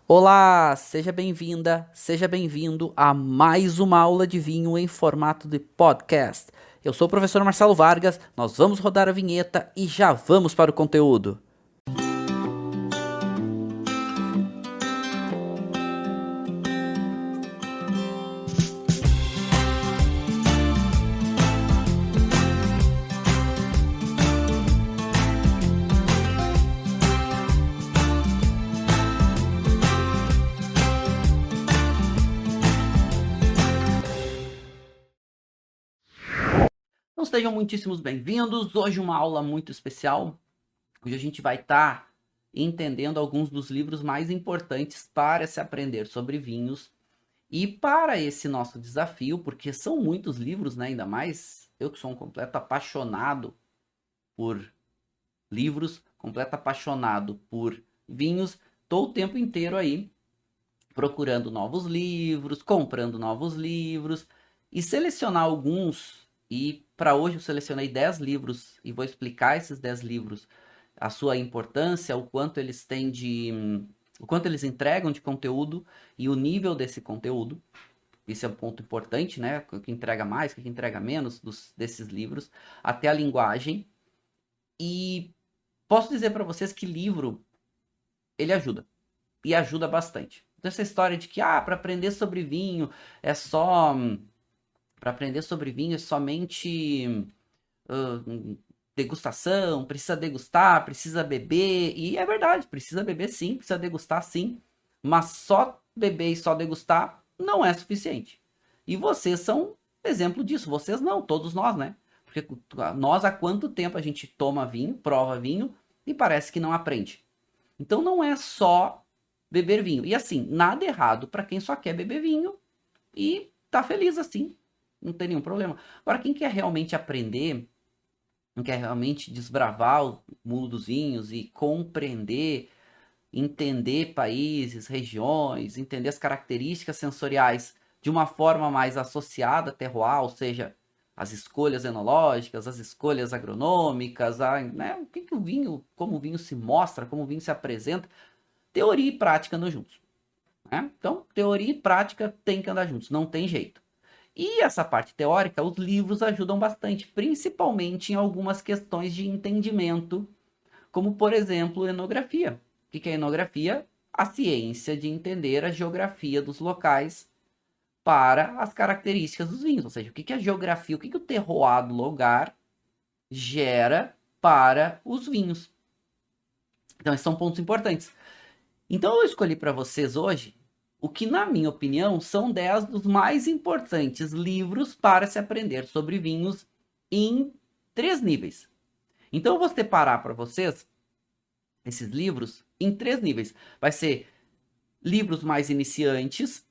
Olá, seja bem-vinda, seja bem-vindo a mais uma aula de vinho em formato de podcast. Eu sou o professor Marcelo Vargas, nós vamos rodar a vinheta e já vamos para o conteúdo. Então sejam muitíssimos bem-vindos. Hoje uma aula muito especial. Hoje a gente vai estar entendendo alguns dos livros mais importantes para se aprender sobre vinhos. E para esse nosso desafio, porque são muitos livros, né? Ainda mais eu que sou um completo apaixonado por livros, completo apaixonado por vinhos, estou o tempo inteiro aí procurando novos livros, comprando novos livros e selecionar alguns. E para hoje eu selecionei 10 livros e vou explicar esses 10 livros, a sua importância, o quanto eles têm o quanto eles entregam de conteúdo e o nível desse conteúdo. Esse é um ponto importante, né? O que entrega mais, o que entrega menos desses livros, até a linguagem. E posso dizer para vocês que livro ele ajuda e ajuda bastante. Então essa história de que para aprender sobre vinho é só para aprender sobre vinho é somente degustação, precisa degustar, precisa beber, e é verdade, precisa beber sim, precisa degustar sim, mas só beber e só degustar não é suficiente. E vocês são exemplo disso, vocês não, todos nós, né? Porque nós há quanto tempo a gente toma vinho, prova vinho e parece que não aprende. Então não é só beber vinho. E assim, nada errado para quem só quer beber vinho e tá feliz assim. Não tem nenhum problema. Agora, quem quer realmente aprender, quem quer realmente desbravar o mundo dos vinhos e compreender, entender países, regiões, entender as características sensoriais de uma forma mais associada a terroir, ou seja, as escolhas enológicas, as escolhas agronômicas, né, o que, que o vinho, como o vinho se mostra, como o vinho se apresenta, teoria e prática andam juntos. Né? Então, teoria e prática tem que andar juntos, não tem jeito. E essa parte teórica, os livros ajudam bastante, principalmente em algumas questões de entendimento, como, por exemplo, enografia. O que é enografia? A ciência de entender a geografia dos locais para as características dos vinhos. Ou seja, o que é a geografia, o que o terroir do lugar gera para os vinhos. Então, esses são pontos importantes. Então, eu escolhi para vocês hoje o que, na minha opinião, são 10 dos mais importantes livros para se aprender sobre vinhos em 3 níveis. Então, eu vou separar para vocês esses livros em 3 níveis. Vai ser livros mais iniciantes,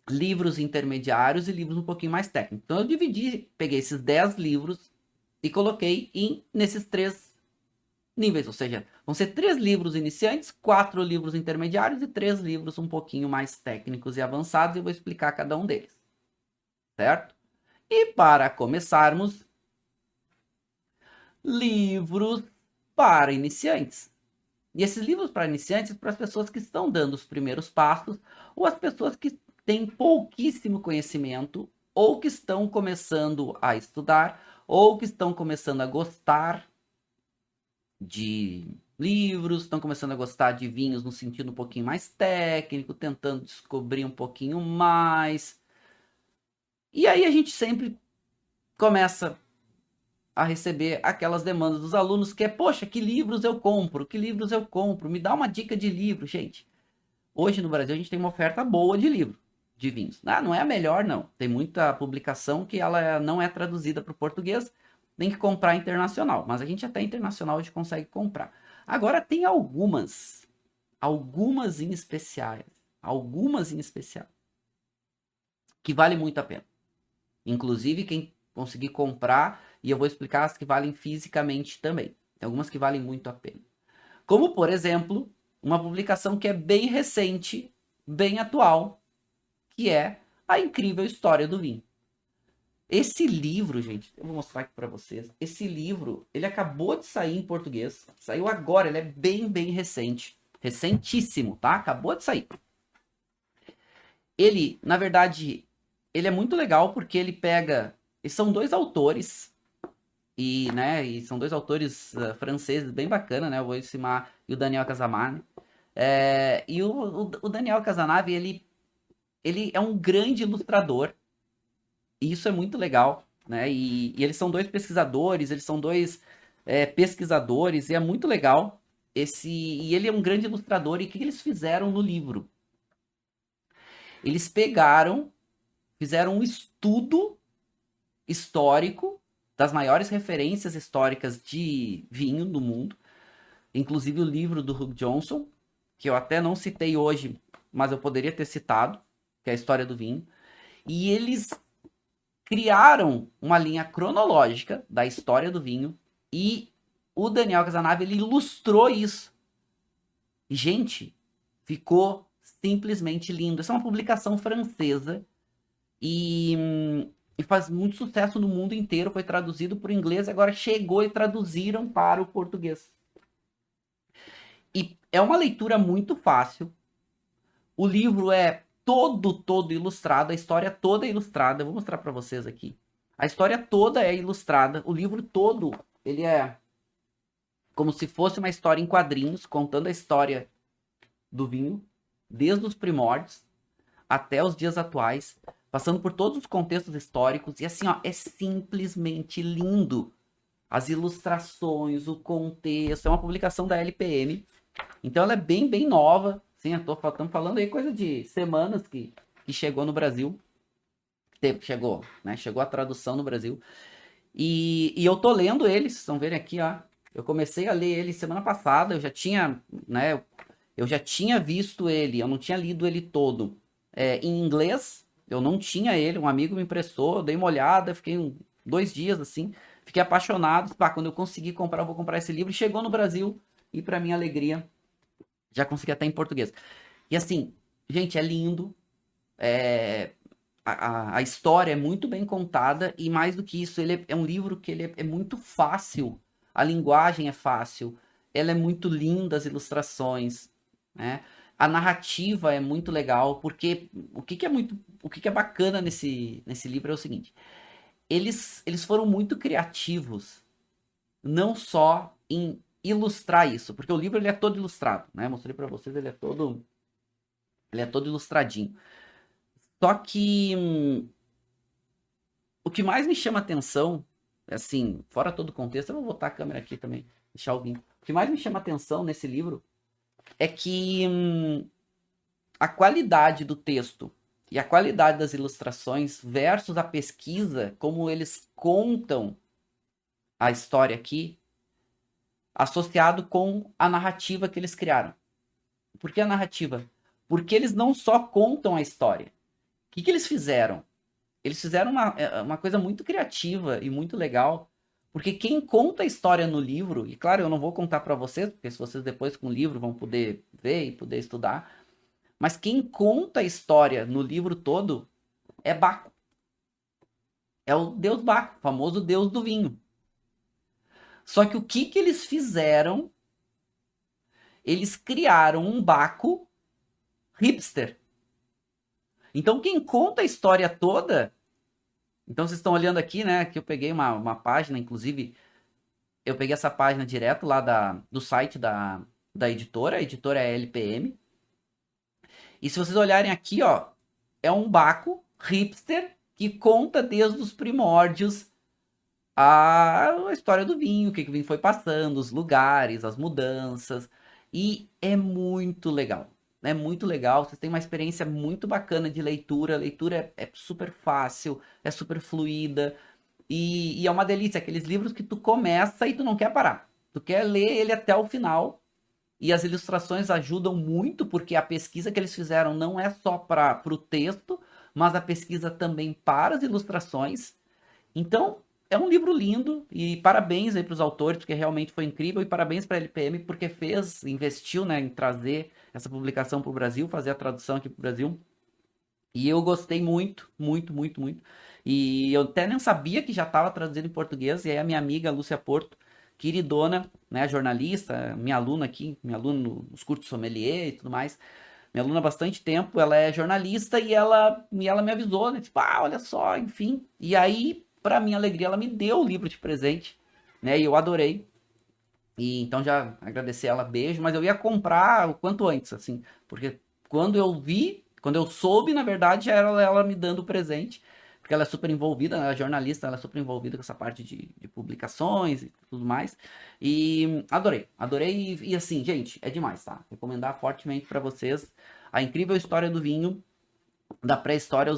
livros intermediários e livros um pouquinho mais técnicos. Então, eu dividi, peguei esses 10 livros e coloquei nesses 3 níveis, ou seja, vão ser 3 livros iniciantes, 4 livros intermediários e 3 livros um pouquinho mais técnicos e avançados, e eu vou explicar cada um deles, certo? E para começarmos, livros para iniciantes. E esses livros para iniciantes, para as pessoas que estão dando os primeiros passos, ou as pessoas que têm pouquíssimo conhecimento, ou que estão começando a estudar, ou que estão começando a gostar de livros, estão começando a gostar de vinhos no sentido um pouquinho mais técnico, tentando descobrir um pouquinho mais. E aí a gente sempre começa a receber aquelas demandas dos alunos que é, poxa, que livros eu compro? Que livros eu compro? Me dá uma dica de livro, gente. Hoje no Brasil a gente tem uma oferta boa de livro, de vinhos. Não é a melhor, não. Tem muita publicação que ela não é traduzida para o português, tem que comprar internacional. Mas a gente até internacional a gente consegue comprar. Agora tem algumas em especial, que vale muito a pena. Inclusive quem conseguir comprar, e eu vou explicar as que valem fisicamente também. Tem algumas que valem muito a pena. Como, por exemplo, uma publicação que é bem recente, bem atual, que é A Incrível História do Vinho. Esse livro, gente, eu vou mostrar aqui para vocês. Esse livro, ele acabou de sair em português. Saiu agora, ele é bem recente. Recentíssimo, tá? Acabou de sair. Ele, na verdade, ele é muito legal porque ele pega... E são dois autores, e são dois autores franceses bem bacana, né? O Boris Simar e o Daniel Casamane. E o Daniel Casanave, ele é um grande ilustrador, e isso é muito legal, né? E eles são dois pesquisadores, eles são dois pesquisadores, e é muito legal. E ele é um grande ilustrador, e o que eles fizeram no livro? Eles fizeram um estudo histórico das maiores referências históricas de vinho do mundo, inclusive o livro do Hugh Johnson, que eu até não citei hoje, mas eu poderia ter citado, que é a história do vinho. E eles criaram uma linha cronológica da história do vinho e o Daniel Casanave, ele ilustrou isso. Gente, ficou simplesmente lindo. Essa é uma publicação francesa e faz muito sucesso no mundo inteiro. Foi traduzido para o inglês, agora chegou e traduziram para o português. E é uma leitura muito fácil. O livro é todo ilustrado, a história toda é ilustrada. Eu vou mostrar para vocês aqui. A história toda é ilustrada, o livro todo, ele é como se fosse uma história em quadrinhos, contando a história do vinho, desde os primórdios até os dias atuais, passando por todos os contextos históricos, e assim, ó, é simplesmente lindo. As ilustrações, o contexto, é uma publicação da LPM, então ela é bem nova, sim, estamos falando aí coisa de semanas que chegou no Brasil, chegou, né, chegou a tradução no Brasil, e eu tô lendo eles, vocês vão verem aqui, ó, eu comecei a ler ele semana passada, eu já tinha, né, eu já tinha visto ele, eu não tinha lido ele todo em inglês, eu não tinha ele, um amigo me emprestou, eu dei uma olhada, fiquei 2 dias assim, fiquei apaixonado, pá, quando eu consegui comprar, eu vou comprar esse livro, e chegou no Brasil, e para minha alegria, já consegui até em português. E assim, gente, é lindo, a história é muito bem contada, e mais do que isso, ele é um livro que ele é muito fácil, a linguagem é fácil, ela é muito linda, as ilustrações, né? A narrativa é muito legal, porque o que é bacana nesse livro é o seguinte, eles foram muito criativos, não só em ilustrar isso, porque o livro ele é todo ilustrado, né? Mostrei para vocês, ele é todo ilustradinho. Só que o que mais me chama atenção, assim, fora todo o contexto, eu vou botar a câmera aqui também, deixar o vinho. O que mais me chama atenção nesse livro é que a qualidade do texto e a qualidade das ilustrações versus a pesquisa, como eles contam a história aqui, associado com a narrativa que eles criaram. Por que a narrativa? Porque eles não só contam a história. O que eles fizeram? Eles fizeram uma coisa muito criativa e muito legal, porque quem conta a história no livro, e claro, eu não vou contar para vocês, porque se vocês depois com o livro vão poder ver e poder estudar, mas quem conta a história no livro todo é Baco. É o deus Baco, o famoso deus do vinho. Só que o que eles fizeram? Eles criaram um Baco hipster. Então quem conta a história toda... Então vocês estão olhando aqui, né? Que eu peguei uma página, inclusive, eu peguei essa página direto lá do site da editora, a editora é LPM. E se vocês olharem aqui, ó, é um Baco hipster que conta desde os primórdios a história do vinho, o que o vinho foi passando, os lugares, as mudanças. E é muito legal. É muito legal, vocês têm uma experiência muito bacana de leitura. A leitura é super fácil, é super fluida. E é uma delícia, aqueles livros que tu começa e tu não quer parar. Tu quer ler ele até o final. E as ilustrações ajudam muito, porque a pesquisa que eles fizeram não é só para o texto, mas a pesquisa também para as ilustrações. Então, é um livro lindo e parabéns aí para os autores, porque realmente foi incrível, e parabéns para a LPM, porque investiu, né, em trazer essa publicação para o Brasil, fazer a tradução aqui para o Brasil. E eu gostei muito, muito, muito. E eu até nem sabia que já estava traduzido em português, e aí a minha amiga Lúcia Porto, queridona, né, jornalista, minha aluna aqui, minha aluna nos cursos sommelier e tudo mais. Minha aluna há bastante tempo, ela é jornalista e ela me avisou, né? Tipo, olha só, enfim. E aí, para minha alegria, ela me deu o livro de presente, né? E eu adorei. E então já agradecer ela, beijo, mas eu ia comprar o quanto antes, assim, porque quando eu soube, na verdade, já era ela me dando o presente, porque ela é super envolvida, ela é jornalista, ela é super envolvida com essa parte de publicações e tudo mais. E adorei e assim, gente, é demais, tá? Recomendar fortemente para vocês a incrível história do vinho da pré-história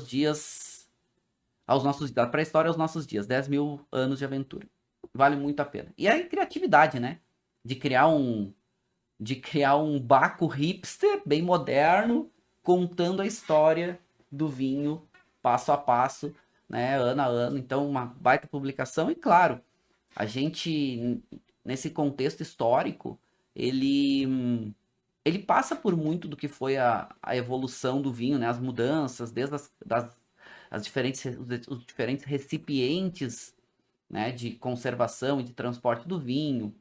da pré-história aos nossos dias, 10 mil anos de aventura. Vale muito a pena. E a criatividade, né? De criar um, de criar um Baco hipster, bem moderno, contando a história do vinho passo a passo, né? Ano a ano. Então, uma baita publicação. E claro, a gente, nesse contexto histórico, ele passa por muito do que foi a evolução do vinho, né? As mudanças, desde as diferentes, os diferentes recipientes, né, de conservação e de transporte do vinho,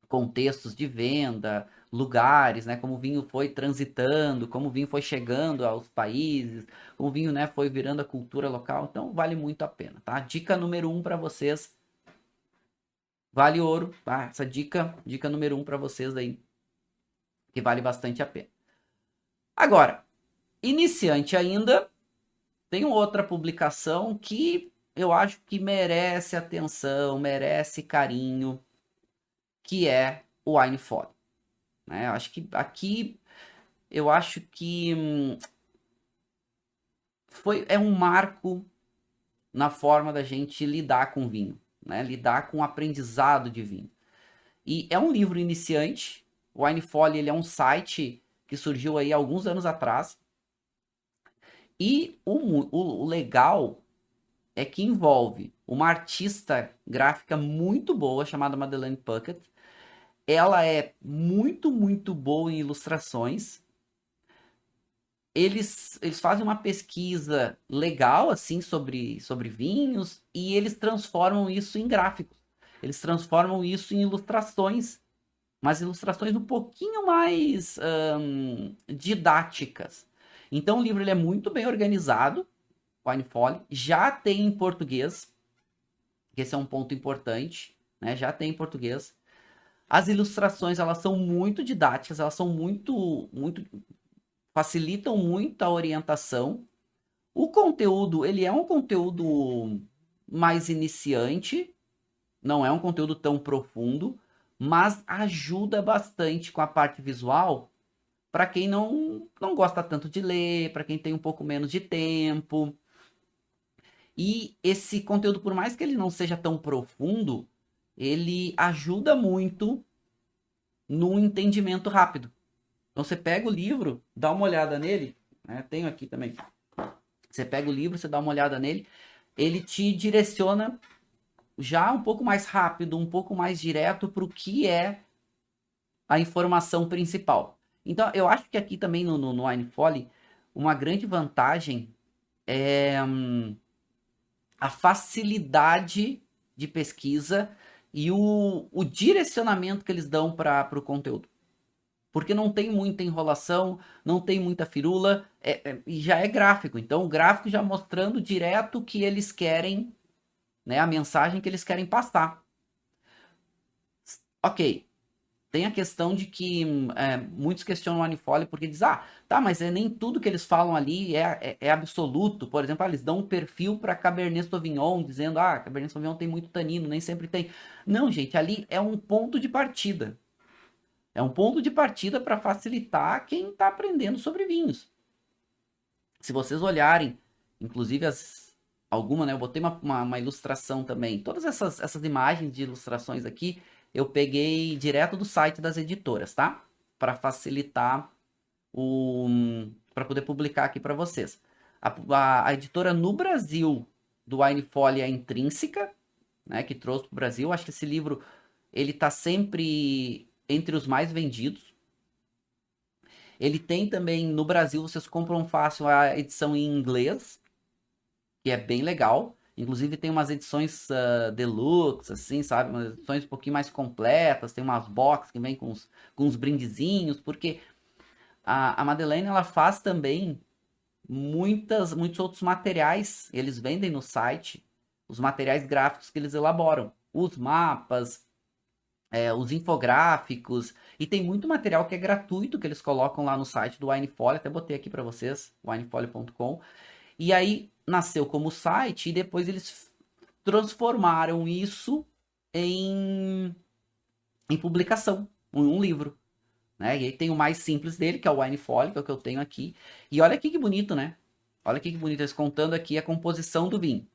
contextos de venda, lugares, né, como o vinho foi transitando, como o vinho foi chegando aos países, como o vinho, né, foi virando a cultura local. Então vale muito a pena, tá? Dica número 1 para vocês, vale ouro, tá? Essa dica número 1 para vocês aí, que vale bastante a pena. Agora, iniciante ainda, tem outra publicação que eu acho que merece atenção, merece carinho, que é o Wine Folly, né? Eu acho que aqui eu acho que é um marco na forma da gente lidar com vinho, né? Lidar com o aprendizado de vinho. E é um livro iniciante. O Wine Folly, ele é um site que surgiu aí alguns anos atrás. E o legal é que envolve uma artista gráfica muito boa chamada Madeleine Puckett. Ela é muito boa em ilustrações. Eles fazem uma pesquisa legal, assim, sobre vinhos, e eles transformam isso em gráficos. Eles transformam isso em ilustrações, mas ilustrações um pouquinho mais didáticas. Então o livro ele é muito bem organizado, Wine Folly, já tem em português, que esse é um ponto importante, né? Já tem em português. As ilustrações, elas são muito didáticas, elas são muito facilitam muito a orientação. O conteúdo, ele é um conteúdo mais iniciante, não é um conteúdo tão profundo, mas ajuda bastante com a parte visual para quem não gosta tanto de ler, para quem tem um pouco menos de tempo. E esse conteúdo, por mais que ele não seja tão profundo, ele ajuda muito no entendimento rápido. Então você pega o livro, dá uma olhada nele, né? Tenho aqui também. Você pega o livro, você dá uma olhada nele, ele te direciona já um pouco mais rápido, um pouco mais direto para o que é a informação principal. Então, eu acho que aqui também no Wine Folly, uma grande vantagem é a facilidade de pesquisa e o direcionamento que eles dão para o conteúdo. Porque não tem muita enrolação, não tem muita firula, e já é gráfico. Então, o gráfico já mostrando direto o que eles querem, né, a mensagem que eles querem passar. Ok, tem a questão de que muitos questionam o Unfolly porque diz, tá, mas nem tudo que eles falam ali é absoluto. Por exemplo, eles dão um perfil para Cabernet Sauvignon, dizendo, Cabernet Sauvignon tem muito tanino, nem sempre tem. Não, gente, ali é um ponto de partida. É um ponto de partida para facilitar quem está aprendendo sobre vinhos. Se vocês olharem, inclusive alguma, né? Eu botei uma ilustração também. Todas essas imagens de ilustrações aqui, eu peguei direto do site das editoras, tá? Para facilitar para poder publicar aqui para vocês. A editora no Brasil do Wine Folly é a Intrínseca, né? Que trouxe para o Brasil. Acho que esse livro ele tá sempre entre os mais vendidos. Ele tem também, no Brasil, vocês compram fácil a edição em inglês, que é bem legal. Inclusive tem umas edições deluxe, assim, sabe? Umas edições um pouquinho mais completas, tem umas boxes que vem com uns brindezinhos, porque a Madeleine, ela faz também muitos outros materiais, eles vendem no site, os materiais gráficos que eles elaboram, os mapas, os infográficos, e tem muito material que é gratuito que eles colocam lá no site do Winefolly, até botei aqui para vocês, winefolly.com, e aí nasceu como site e depois eles transformaram isso em, em publicação, em um livro. Né? E aí tem o mais simples dele, que é o Winefolly, que é o que eu tenho aqui. E olha aqui que bonito, né? Olha aqui que bonito, eles contando aqui a composição do vinho.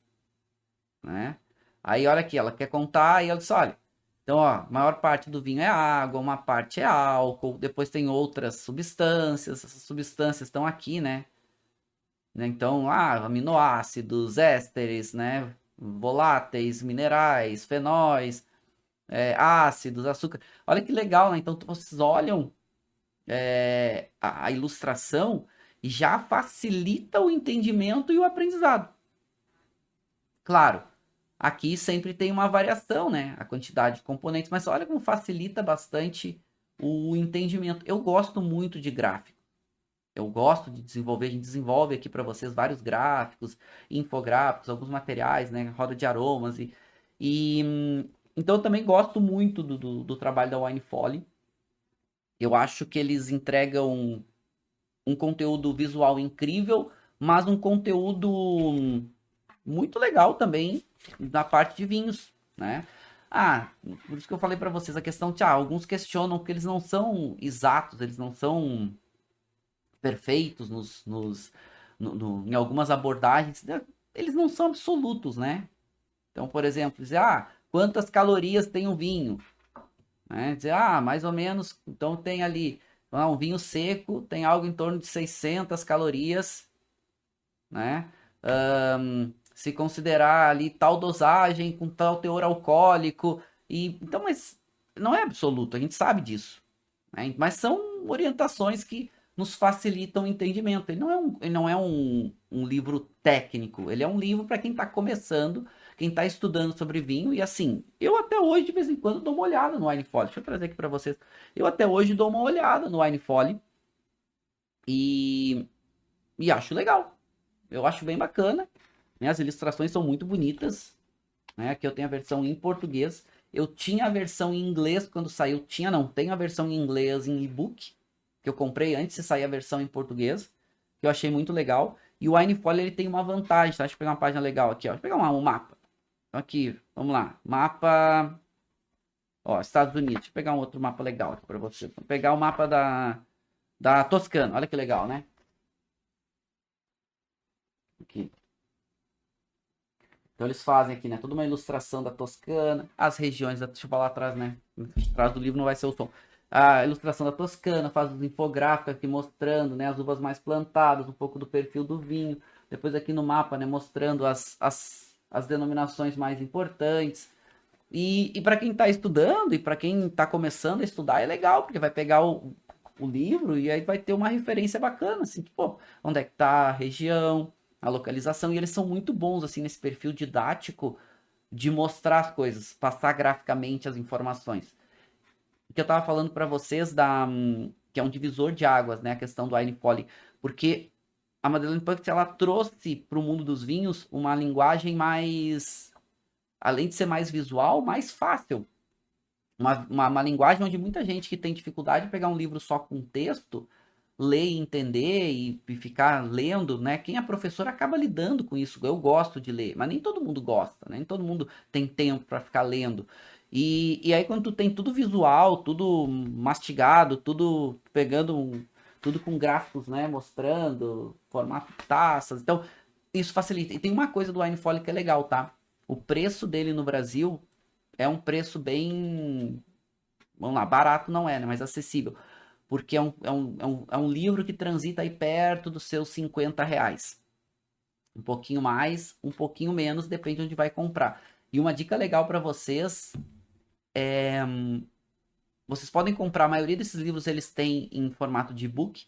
Né? Aí olha aqui, ela quer contar e ela diz, olha, então ó, a maior parte do vinho é água, uma parte é álcool, depois tem outras substâncias, essas substâncias estão aqui, né? Então, aminoácidos, ésteres, né? Voláteis, minerais, fenóis, ácidos, açúcar. Olha que legal, né? Então vocês olham a ilustração e já facilita o entendimento e o aprendizado. Claro, aqui sempre tem uma variação, né? A quantidade de componentes, mas olha como facilita bastante o entendimento. Eu gosto muito de gráfico. Eu gosto de desenvolver, a gente desenvolve aqui para vocês vários gráficos, infográficos, alguns materiais, né? Roda de aromas e então eu também gosto muito do trabalho da Winefolly. Eu acho que eles entregam um conteúdo visual incrível, mas um conteúdo muito legal também na parte de vinhos, né? Por isso que eu falei para vocês a questão de, alguns questionam que eles não são exatos, eles não são perfeitos em algumas abordagens, né? Eles não são absolutos, né? Então, por exemplo, dizer, quantas calorias tem um vinho? Né? Dizer, mais ou menos, então tem ali, um vinho seco tem algo em torno de 600 calorias, né? Se considerar ali tal dosagem com tal teor alcoólico, então, mas não é absoluto, a gente sabe disso, né? Mas são orientações que nos facilitam o entendimento. Ele não é um livro técnico, ele é um livro para quem está começando, quem está estudando sobre vinho, e assim, eu até hoje, de vez em quando, dou uma olhada no Winefolly. Deixa eu trazer aqui para vocês. Eu até hoje dou uma olhada no Winefolly e, e acho legal. Eu acho bem bacana, né? As ilustrações são muito bonitas, né? Aqui eu tenho a versão em português. Eu tinha a versão em inglês quando saiu. Não, tenho a versão em inglês em e-book, que eu comprei antes de sair a versão em português, que eu achei muito legal. E o Winefolly, ele tem uma vantagem, tá? Deixa eu pegar uma página legal aqui, ó. Deixa eu pegar um mapa. Então aqui, vamos lá. Mapa, ó, Estados Unidos. Deixa eu pegar um outro mapa legal aqui para você. Vou pegar o mapa da Toscana. Olha que legal, né? Aqui. Então eles fazem aqui, né? Toda uma ilustração da Toscana, as regiões deixa eu falar atrás, né? Atrás do livro não vai ser o som. A ilustração da Toscana, faz os infográficos aqui mostrando, né? As uvas mais plantadas, um pouco do perfil do vinho. Depois aqui no mapa, né? Mostrando as denominações mais importantes. E para quem está estudando e para quem está começando a estudar é legal, porque vai pegar o livro e aí vai ter uma referência bacana, assim, pô, onde é que tá a região, a localização, e eles são muito bons, assim, nesse perfil didático de mostrar as coisas, passar graficamente as informações. O que eu tava falando para vocês que é um divisor de águas, né, a questão do Winefolly, porque a Madeleine Punk, ela trouxe para o mundo dos vinhos uma linguagem mais, além de ser mais visual, mais fácil. Uma linguagem onde muita gente que tem dificuldade de pegar um livro só com texto, ler e entender e ficar lendo, né? Quem é professor acaba lidando com isso. Eu gosto de ler, mas nem todo mundo gosta, né? Nem todo mundo tem tempo para ficar lendo. E aí quando tu tem tudo visual, tudo mastigado, tudo pegando, tudo com gráficos, né? Mostrando, formato de taças. Então, isso facilita. E tem uma coisa do Winefolly que é legal, tá? O preço dele no Brasil é um preço bem, vamos lá, barato não é, né? Mas acessível. Porque é um livro que transita aí perto dos seus R$ 50. Um pouquinho mais, um pouquinho menos, depende de onde vai comprar. E uma dica legal para vocês é... Vocês podem comprar, a maioria desses livros eles têm em formato de e-book,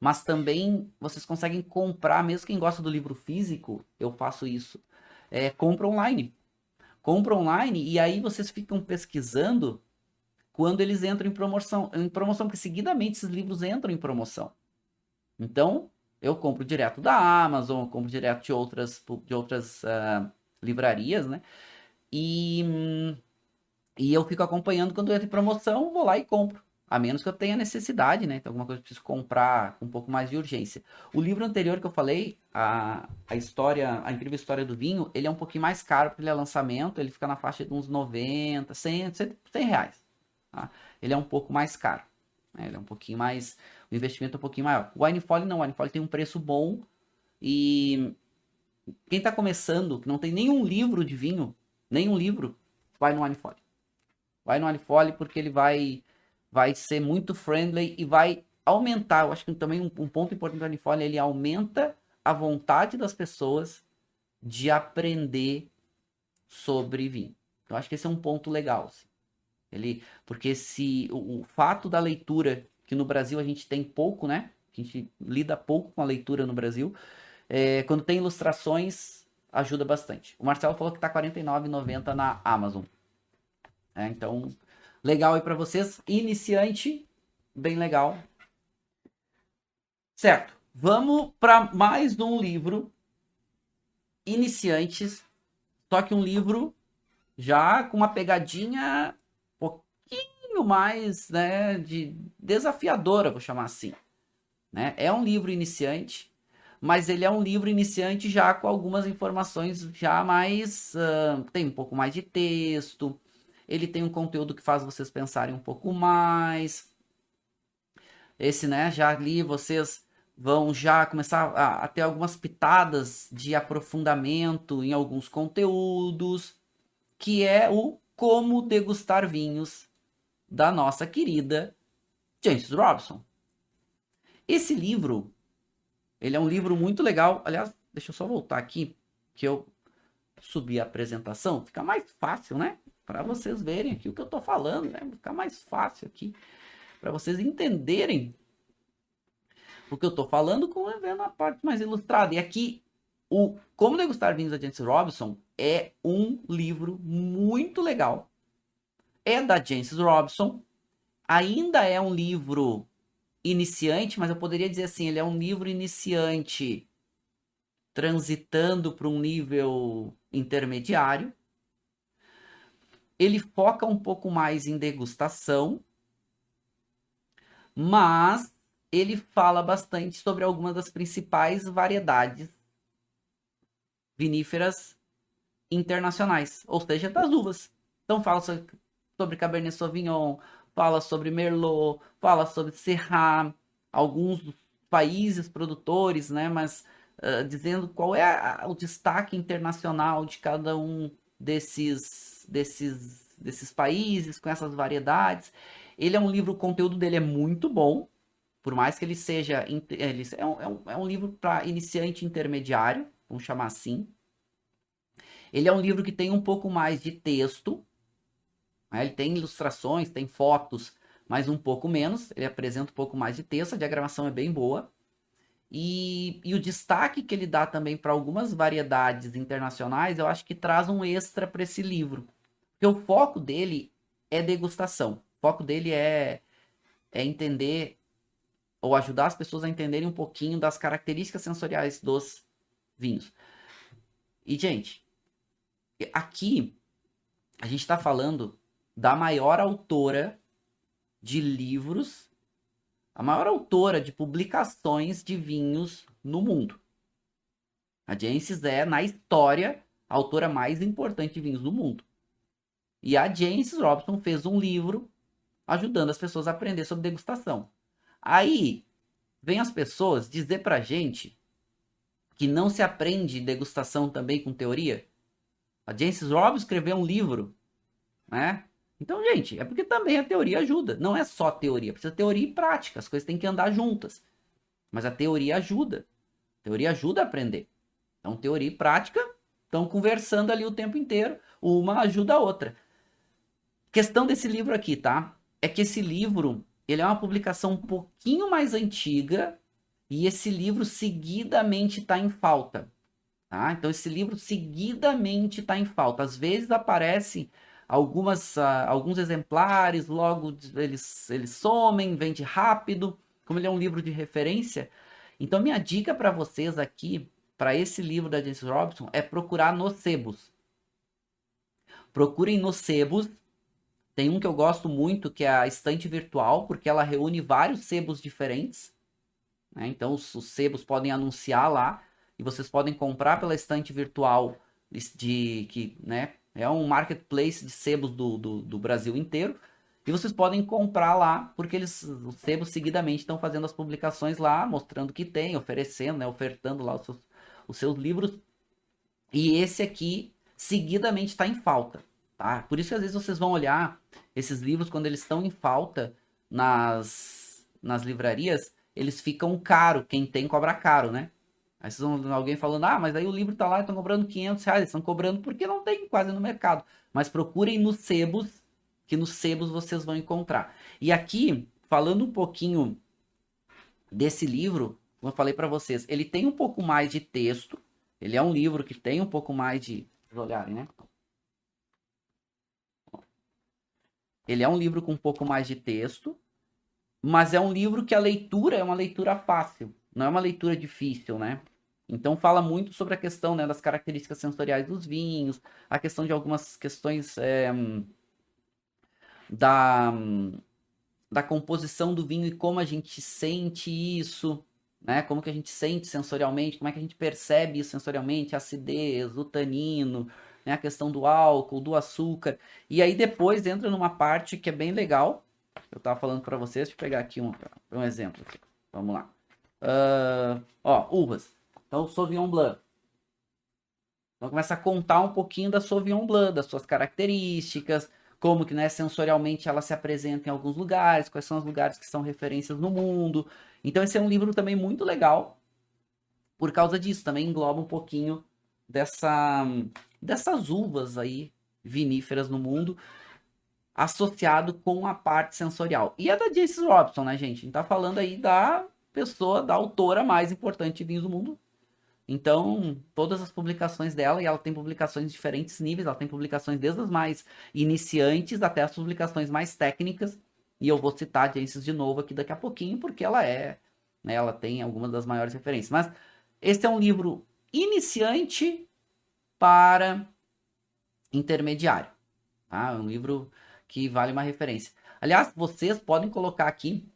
mas também vocês conseguem comprar, mesmo quem gosta do livro físico, eu faço isso. compra online. Compra online e aí vocês ficam pesquisando quando eles entram em promoção, porque seguidamente esses livros entram em promoção. Então, eu compro direto da Amazon, eu compro direto de outras livrarias, né? E, e eu fico acompanhando quando entra em promoção, vou lá e compro. A menos que eu tenha necessidade, né? Então, alguma coisa que eu preciso comprar com um pouco mais de urgência. O livro anterior que eu falei, a incrível história do vinho, ele é um pouquinho mais caro porque ele é lançamento, ele fica na faixa de uns 90, 100 reais. Tá? Ele é um pouco mais caro. Né? Ele é um pouquinho mais. O investimento é um pouquinho maior. O Winefolly não, o Winefolly tem um preço bom e quem está começando, que não tem nenhum livro de vinho, nenhum livro, vai no Winefolly. Vai no Winefolly porque ele vai ser muito friendly e vai aumentar. Eu acho que também um ponto importante do Winefolly, ele aumenta a vontade das pessoas de aprender sobre vinho. Eu acho que esse é um ponto legal. Assim. Porque se o fato da leitura, que no Brasil a gente tem pouco, né? A gente lida pouco com a leitura no Brasil. Quando tem ilustrações, ajuda bastante. O Marcelo falou que tá R$ 49,90 na Amazon. Então, legal aí para vocês. Iniciante, bem legal. Certo. Vamos para mais um livro. Iniciantes. Só que um livro já com uma pegadinha um pouquinho mais, né, desafiadora, vou chamar assim. Né? É um livro iniciante, mas ele é um livro iniciante já com algumas informações já mais... tem um pouco mais de texto, ele tem um conteúdo que faz vocês pensarem um pouco mais. Esse, né, já ali vocês vão já começar a ter algumas pitadas de aprofundamento em alguns conteúdos, que é o Como Degustar Vinhos, da nossa querida Jancis Robinson. Esse livro, ele é um livro muito legal. Aliás, deixa eu só voltar aqui, que eu subi a apresentação. Fica mais fácil, né? Para vocês verem aqui o que eu tô falando, né? Fica mais fácil aqui, para vocês entenderem o que eu tô falando, com vendo a parte mais ilustrada. E aqui, o Como Degustar Vinhos da Jancis Robinson é um livro muito legal. É da Jancis Robinson. Ainda é um livro iniciante, mas eu poderia dizer assim, ele é um livro iniciante transitando para um nível intermediário. Ele foca um pouco mais em degustação, mas ele fala bastante sobre algumas das principais variedades viníferas internacionais, ou seja, das uvas. Então fala sobre Cabernet Sauvignon, fala sobre Merlot, fala sobre Syrah, alguns dos países produtores, né, mas dizendo qual é o destaque internacional de cada um desses países, com essas variedades. Ele é um livro, o conteúdo dele é muito bom, por mais que ele seja... é um livro para iniciante intermediário, vamos chamar assim. Ele é um livro que tem um pouco mais de texto, né? Ele tem ilustrações, tem fotos, mas um pouco menos. Ele apresenta um pouco mais de texto, a diagramação é bem boa. E o destaque que ele dá também para algumas variedades internacionais, eu acho que traz um extra para esse livro. Porque o foco dele é degustação. O foco dele é entender ou ajudar as pessoas a entenderem um pouquinho das características sensoriais dos vinhos. E, gente, aqui a gente está falando da maior autora de livros, a maior autora de publicações de vinhos no mundo. A Jancis é, na história, a autora mais importante de vinhos do mundo. E a Jancis Robinson fez um livro ajudando as pessoas a aprender sobre degustação. Aí, vem as pessoas dizer pra gente que não se aprende degustação também com teoria. A Jancis Robinson escreveu um livro, né? Então, gente, é porque também a teoria ajuda. Não é só teoria, precisa teoria e prática. As coisas têm que andar juntas. Mas a teoria ajuda. A teoria ajuda a aprender. Então, teoria e prática estão conversando ali o tempo inteiro. Uma ajuda a outra. Questão desse livro aqui, tá? É que esse livro, ele é uma publicação um pouquinho mais antiga e esse livro seguidamente está em falta. tá? Então esse livro seguidamente está em falta. Às vezes aparecem alguns exemplares, logo eles somem, vende rápido. Como ele é um livro de referência, então minha dica para vocês aqui, para esse livro da Jancis Robinson, é procurar nos sebos. Procurem nos sebos. Tem um que eu gosto muito, que é a Estante Virtual, porque ela reúne vários sebos diferentes, né? Então os sebos podem anunciar lá e vocês podem comprar pela Estante Virtual né, é um marketplace de sebos do Brasil inteiro. E vocês podem comprar lá, porque os sebos seguidamente estão fazendo as publicações lá, mostrando que tem, oferecendo, né, ofertando lá os seus livros. E esse aqui, seguidamente, está em falta, tá? Por isso que às vezes vocês vão olhar esses livros, quando eles estão em falta nas livrarias, eles ficam caro, quem tem cobra caro, né? Aí vocês vão alguém falando, mas aí o livro tá lá e estão cobrando R$ 500, eles estão cobrando porque não tem quase no mercado. Mas procurem nos sebos, que nos sebos vocês vão encontrar. E aqui, falando um pouquinho desse livro, como eu falei para vocês, ele tem um pouco mais de texto, ele é um livro que tem um pouco mais de... Vocês olharem, né? Ele é um livro com um pouco mais de texto, mas é um livro que a leitura é uma leitura fácil, não é uma leitura difícil, né? Então fala muito sobre a questão, né, das características sensoriais dos vinhos, a questão de algumas questões da, da composição do vinho e como a gente sente isso, né? Como que a gente sente sensorialmente, como é que a gente percebe isso sensorialmente, a acidez, o tanino, né? A questão do álcool, do açúcar. E aí depois entra numa parte que é bem legal. Eu tava falando para vocês, deixa eu pegar aqui um exemplo. Aqui. Vamos lá. Uvas. Então, Sauvignon Blanc. Então começa a contar um pouquinho da Sauvignon Blanc, das suas características, como que, né, sensorialmente ela se apresenta em alguns lugares, quais são os lugares que são referências no mundo. Então esse é um livro também muito legal, por causa disso, também engloba um pouquinho dessas uvas aí, viníferas no mundo, associado com a parte sensorial. E é da Jancis Robinson, né, gente? A gente tá falando aí da pessoa, da autora mais importante de vinhos do mundo. Então, todas as publicações dela, e ela tem publicações de diferentes níveis, ela tem publicações desde as mais iniciantes até as publicações mais técnicas, e eu vou citar a Jancis de novo aqui daqui a pouquinho, porque né, ela tem algumas das maiores referências. Mas esse é um livro iniciante para intermediário, tá? É um livro que vale uma referência. Aliás, vocês podem colocar aqui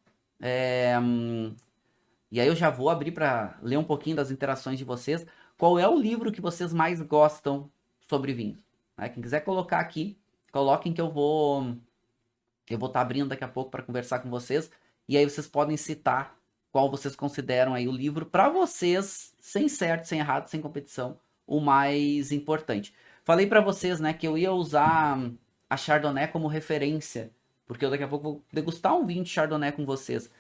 e aí eu já vou abrir para ler um pouquinho das interações de vocês. Qual é o livro que vocês mais gostam sobre vinhos? Né? Quem quiser colocar aqui, coloquem que eu vou estar abrindo daqui a pouco para conversar com vocês. E aí vocês podem citar qual vocês consideram aí o livro para vocês, sem certo, sem errado, sem competição, o mais importante. Falei para vocês, né, que eu ia usar a Chardonnay como referência, porque eu daqui a pouco vou degustar um vinho de Chardonnay com vocês.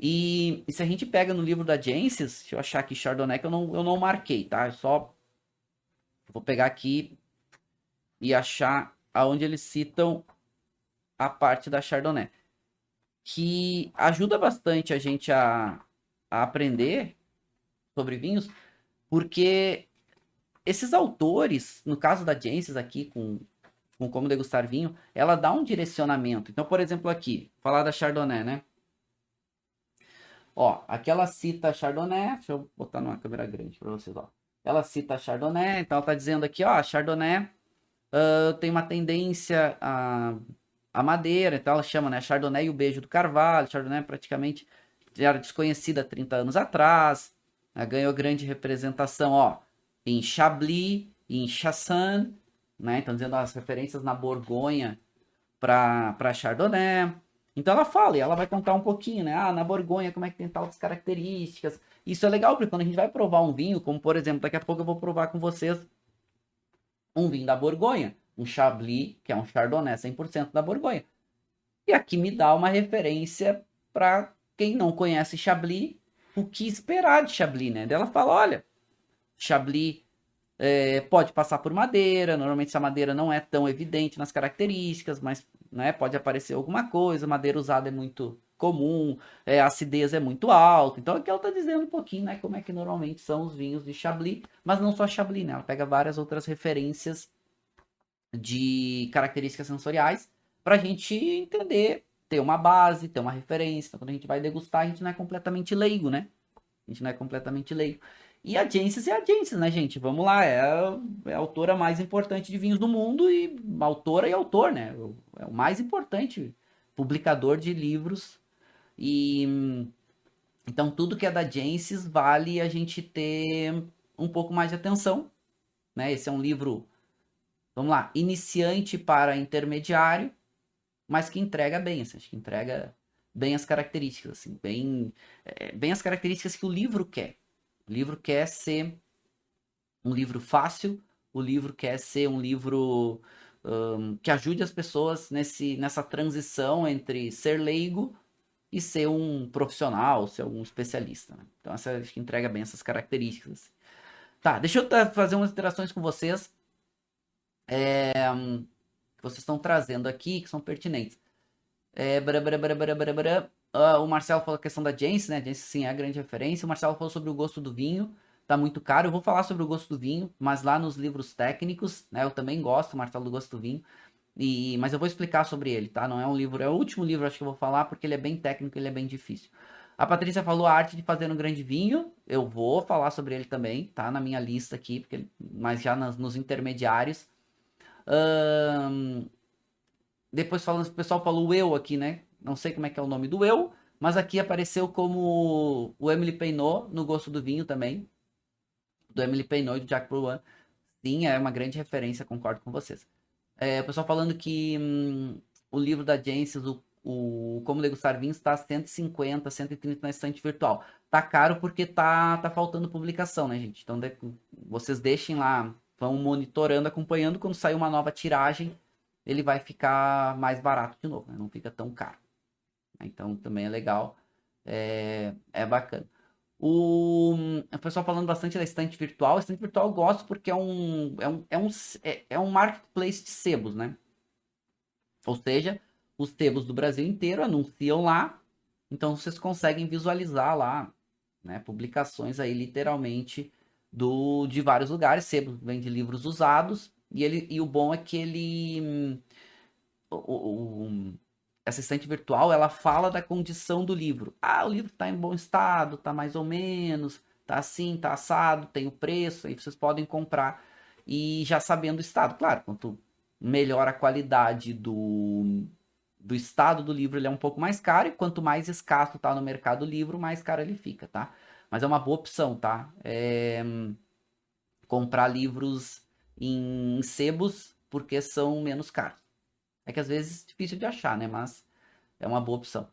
E se a gente pega no livro da Jancis, deixa eu achar aqui Chardonnay, que eu não marquei, tá? Eu só vou pegar aqui e achar aonde eles citam a parte da Chardonnay. Que ajuda bastante a gente a aprender sobre vinhos, porque esses autores, no caso da Jancis aqui, com Como Degustar Vinho, ela dá um direcionamento. Então, por exemplo, aqui, falar da Chardonnay, né? Ó, aqui ela cita Chardonnay, deixa eu botar numa câmera grande para vocês, ó. Ela cita Chardonnay, então ela tá dizendo aqui, ó, Chardonnay tem uma tendência a madeira, então ela chama, né, Chardonnay e o Beijo do Carvalho. Chardonnay praticamente já era desconhecida há 30 anos atrás, né, ganhou grande representação, ó, em Chablis, em Chassagne, né, então dizendo as referências na Borgonha para Chardonnay. Então ela fala, e ela vai contar um pouquinho, né? Na Borgonha, como é que tem tal características. Isso é legal, porque quando a gente vai provar um vinho, como por exemplo, daqui a pouco eu vou provar com vocês um vinho da Borgonha, um Chablis, que é um Chardonnay 100% da Borgonha. E aqui me dá uma referência para quem não conhece Chablis, o que esperar de Chablis, né? Daí ela fala, olha, Chablis pode passar por madeira, normalmente essa madeira não é tão evidente nas características, mas, né, pode aparecer alguma coisa, madeira usada é muito comum, a acidez é muito alta. Então aqui ela está dizendo um pouquinho, né, como é que normalmente são os vinhos de Chablis, mas não só Chablis, né? Ela pega várias outras referências de características sensoriais para a gente entender, ter uma base, ter uma referência. Então, quando a gente vai degustar, a gente não é completamente leigo, né? A gente não é completamente leigo. E a Jancis é a Jancis, né, gente? Vamos lá, é a autora mais importante de vinhos do mundo e autora e autor, né? É o mais importante publicador de livros. E então tudo que é da Jancis vale a gente ter um pouco mais de atenção, né? Esse é um livro, vamos lá, iniciante para intermediário, mas que entrega bem, assim, acho que entrega bem as características, assim, bem as características que o livro quer. O livro quer ser um livro fácil, o livro quer ser um livro que ajude as pessoas nessa transição entre ser leigo e ser um profissional, ser um especialista. Né? Então, acho que entrega bem essas características. Assim. Tá, deixa eu fazer umas interações com vocês que vocês estão trazendo aqui, que são pertinentes. O Marcelo falou a questão da Jancis, né? A Jancis, sim, é a grande referência. O Marcelo falou sobre o gosto do vinho. Tá muito caro. Eu vou falar sobre o gosto do vinho, mas lá nos livros técnicos, né? Eu também gosto, Marcelo, do gosto do vinho. Mas eu vou explicar sobre ele, tá? Não é um livro, é o último livro, acho que eu vou falar, porque ele é bem técnico, ele é bem difícil. A Patrícia falou a arte de fazer um grande vinho. Eu vou falar sobre ele também, tá? Na minha lista aqui, mas já nos intermediários. Depois falando, o pessoal falou o eu aqui, né? Não sei como é que é o nome do eu, mas aqui apareceu como o Emily Peinot no gosto do vinho também. Do Emily Peinot e do Jack Bruin. Sim, é uma grande referência, concordo com vocês. O pessoal falando que o livro da Jancis, o Como Degustar Vinhos, está 150, 130 na estante virtual. Tá caro porque tá faltando publicação, né, gente? Então vocês deixem lá, vão monitorando, acompanhando. Quando sair uma nova tiragem, ele vai ficar mais barato de novo, né? Não fica tão caro. Então também é legal, é bacana. O pessoal falando bastante da estante virtual. A estante virtual eu gosto porque é um marketplace de sebos, né? Ou seja, os sebos do Brasil inteiro anunciam lá, então vocês conseguem visualizar lá, né? Publicações aí literalmente de vários lugares. Sebos vem de livros usados e o bom é que essa estante virtual, ela fala da condição do livro. Ah, o livro está em bom estado, está mais ou menos, está assim, está assado, tem o preço, aí vocês podem comprar e já sabendo o estado. Claro, quanto melhor a qualidade do estado do livro, ele é um pouco mais caro, e quanto mais escasso está no mercado o livro, mais caro ele fica, tá? Mas é uma boa opção, tá? Comprar livros em sebos, porque são menos caros. É que às vezes é difícil de achar, né? Mas é uma boa opção.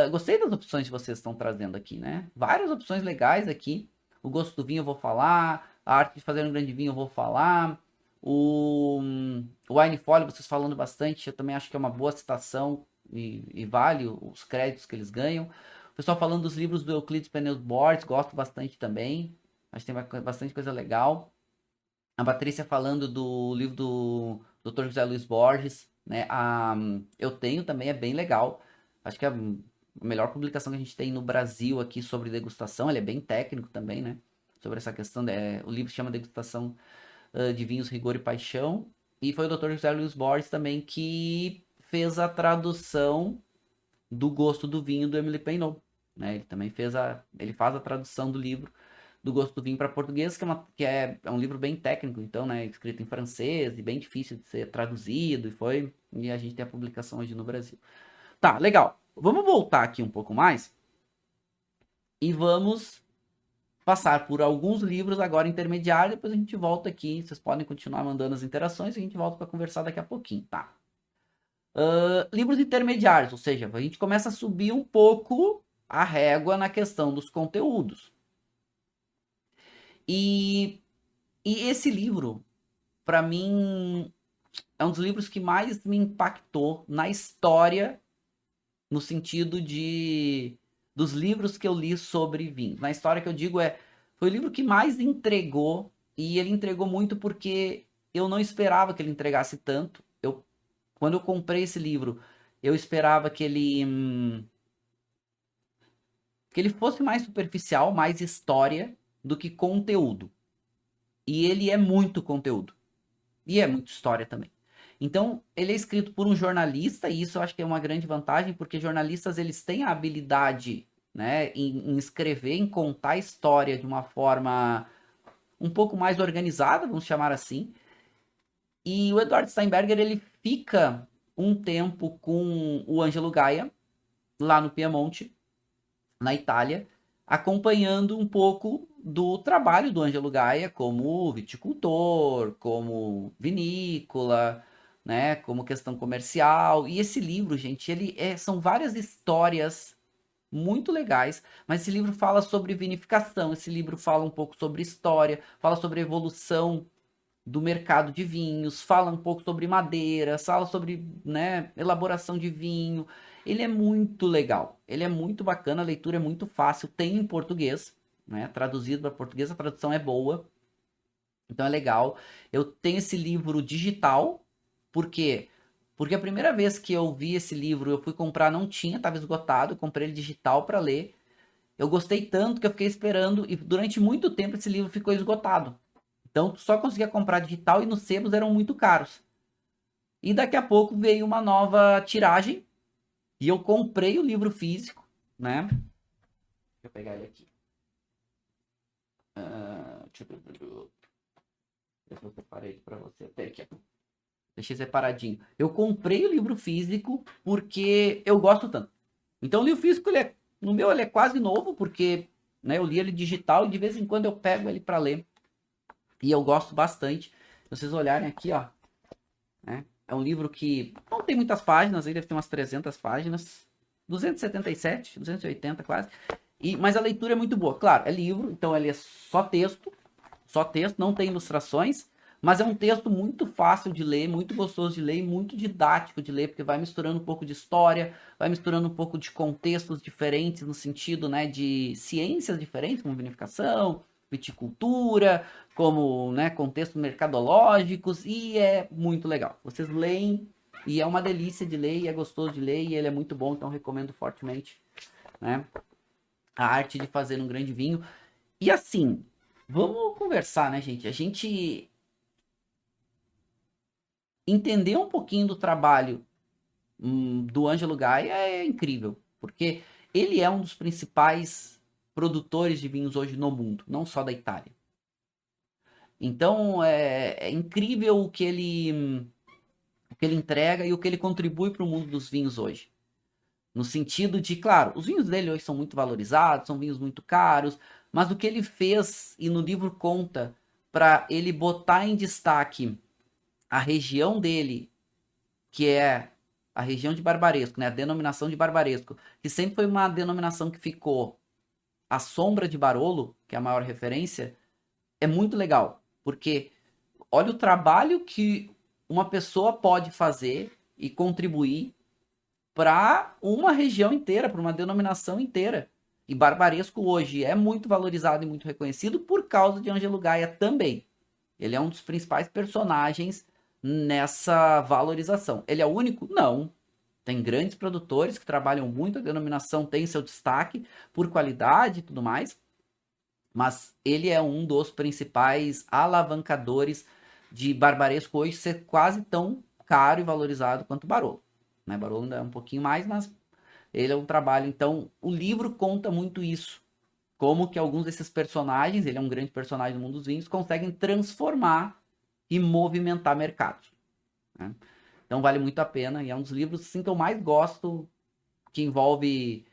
Gostei das opções que vocês estão trazendo aqui, né? Várias opções legais aqui. O gosto do vinho eu vou falar. A arte de fazer um grande vinho eu vou falar. O Wine Folly, vocês falando bastante. Eu também acho que é uma boa citação e vale os créditos que eles ganham. O pessoal falando dos livros do Euclides Pneus Borges, gosto bastante também. Acho que tem bastante coisa legal. A Patrícia falando do livro do Dr. José Luiz Borges, né? Eu tenho também, é bem legal. Acho que é a melhor publicação que a gente tem no Brasil aqui sobre degustação. Ele é bem técnico também, né? Sobre essa questão. O livro se chama Degustação de Vinhos, Rigor e Paixão. E foi o Dr. José Luiz Borges também que fez a tradução do Gosto do Vinho do Emily Peinot. Né? Ele também ele faz a tradução do livro do Gosto do Vinho para português, que é um livro bem técnico, então, né, escrito em francês e bem difícil de ser traduzido, e a gente tem a publicação hoje no Brasil. Tá, legal. Vamos voltar aqui um pouco mais e vamos passar por alguns livros agora intermediários, depois a gente volta aqui, vocês podem continuar mandando as interações e a gente volta para conversar daqui a pouquinho, tá? Livros intermediários, ou seja, a gente começa a subir um pouco a régua na questão dos conteúdos. E esse livro, para mim, é um dos livros que mais me impactou na história, no sentido dos livros que eu li sobre vinhos. Na história que eu digo foi o livro que mais entregou, e ele entregou muito porque eu não esperava que ele entregasse tanto. Quando eu comprei esse livro, eu esperava que ele que ele fosse mais superficial, mais história do que conteúdo. E ele é muito conteúdo. E é muito história também. Então, ele é escrito por um jornalista, e isso eu acho que é uma grande vantagem, porque jornalistas eles têm a habilidade, né, em escrever, em contar a história de uma forma um pouco mais organizada, vamos chamar assim. E o Eduardo Steinberger, ele fica um tempo com o Ângelo Gaia, lá no Piemonte, na Itália, acompanhando um pouco do trabalho do Ângelo Gaia como viticultor, como vinícola, né, como questão comercial. E esse livro, gente, são várias histórias muito legais, mas esse livro fala sobre vinificação, esse livro fala um pouco sobre história, fala sobre a evolução do mercado de vinhos, fala um pouco sobre madeira, fala sobre, né, elaboração de vinho. Ele é muito legal, ele é muito bacana, a leitura é muito fácil, tem em português, né, traduzido para português, a tradução é boa, então é legal. Eu tenho esse livro digital, por quê? Porque a primeira vez que eu vi esse livro, eu fui comprar, não tinha, estava esgotado, eu comprei ele digital para ler. Eu gostei tanto que eu fiquei esperando e durante muito tempo esse livro ficou esgotado. Então, tu só conseguia comprar digital e nos sebos eram muito caros. E daqui a pouco veio uma nova tiragem e eu comprei o livro físico, né? Deixa eu pegar ele aqui. Deixa eu separar ele para você até aqui. Deixei separadinho. Eu comprei o livro físico porque eu gosto tanto. Então, o livro físico, no meu, ele é quase novo, porque, né, eu li ele digital e de vez em quando eu pego ele para ler. E eu gosto bastante. Se vocês olharem aqui, ó, né? É um livro que não tem muitas páginas, aí deve ter umas 300 páginas. 277, 280 quase. Mas a leitura é muito boa. Claro, é livro, então ele é só texto, não tem ilustrações. Mas é um texto muito fácil de ler, muito gostoso de ler e muito didático de ler, porque vai misturando um pouco de história, vai misturando um pouco de contextos diferentes, no sentido, né, de ciências diferentes, como vinificação, viticultura, como, né, contextos mercadológicos, e é muito legal. Vocês leem, e é uma delícia de ler, e é gostoso de ler, e ele é muito bom, então recomendo fortemente, né, a arte de fazer um grande vinho. E assim, vamos conversar, né, gente? A gente entender um pouquinho do trabalho do Ângelo Gaia é incrível, porque ele é um dos principais produtores de vinhos hoje no mundo, não só da Itália. Então é incrível o que ele entrega e o que ele contribui para o mundo dos vinhos hoje. No sentido de, claro, os vinhos dele hoje são muito valorizados, são vinhos muito caros, mas o que ele fez, e no livro conta, para ele botar em destaque a região dele, que é a região de Barbaresco, né, a denominação de Barbaresco, que sempre foi uma denominação que ficou à sombra de Barolo, que é a maior referência, é muito legal, porque olha o trabalho que uma pessoa pode fazer e contribuir para uma região inteira, para uma denominação inteira. E Barbaresco hoje é muito valorizado e muito reconhecido por causa de Ângelo Gaia também. Ele é um dos principais personagens nessa valorização. Ele é o único? Não. Tem grandes produtores que trabalham muito, a denominação tem seu destaque por qualidade e tudo mais, mas ele é um dos principais alavancadores de Barbaresco hoje ser quase tão caro e valorizado quanto o Barolo. Né? Barolo ainda é um pouquinho mais, mas ele é um trabalho. Então, o livro conta muito isso. Como que alguns desses personagens, ele é um grande personagem do mundo dos vinhos, conseguem transformar e movimentar mercados. Né? Então vale muito a pena. E é um dos livros assim, que eu mais gosto, que envolve